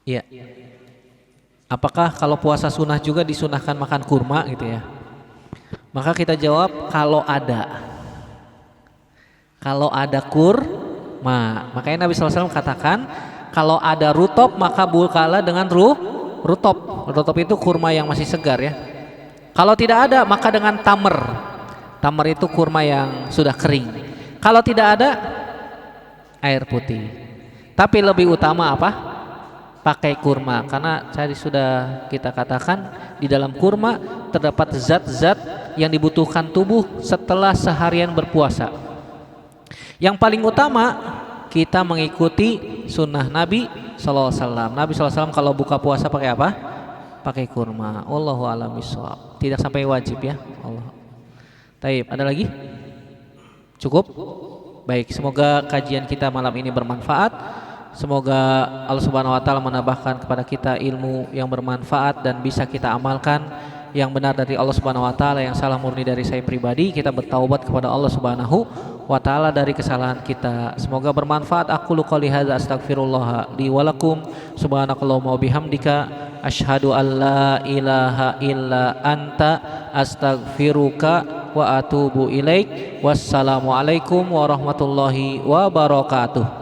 Iya. Apakah kalau puasa sunnah juga disunahkan makan kurma gitu ya? Maka kita jawab kalau ada. Kalau ada kurma. Makanya Nabi SAW katakan kalau ada rutop maka bukalah dengan rutop. Rutop itu kurma yang masih segar ya. Kalau tidak ada maka dengan tamer. Tamer itu kurma yang sudah kering. Kalau tidak ada, air putih. Tapi lebih utama apa? Pakai kurma. Karena tadi sudah kita katakan di dalam kurma terdapat zat-zat yang dibutuhkan tubuh setelah seharian berpuasa. Yang paling utama kita mengikuti sunnah Nabi SAW. Nabi SAW kalau buka puasa pakai apa? Pakai kurma. Wallahu a'lam bishawab. Tidak sampai wajib ya. Allah. Taib. Ada lagi? Cukup? Baik, semoga kajian kita malam ini bermanfaat. Semoga Allah Subhanahu wa taala menambahkan kepada kita ilmu yang bermanfaat dan bisa kita amalkan. Yang benar dari Allah Subhanahu wa taala, yang salah murni dari saya pribadi. Kita bertaubat kepada Allah Subhanahu wa taala dari kesalahan kita. Semoga bermanfaat. Aku qouli hadza astaghfirullah li wa lakum. Subhanakallahumma wa bihamdika asyhadu an la ilaha illa anta astaghfiruka wa atubu ilaik. Wassalamualaikum warahmatullahi wabarakatuh.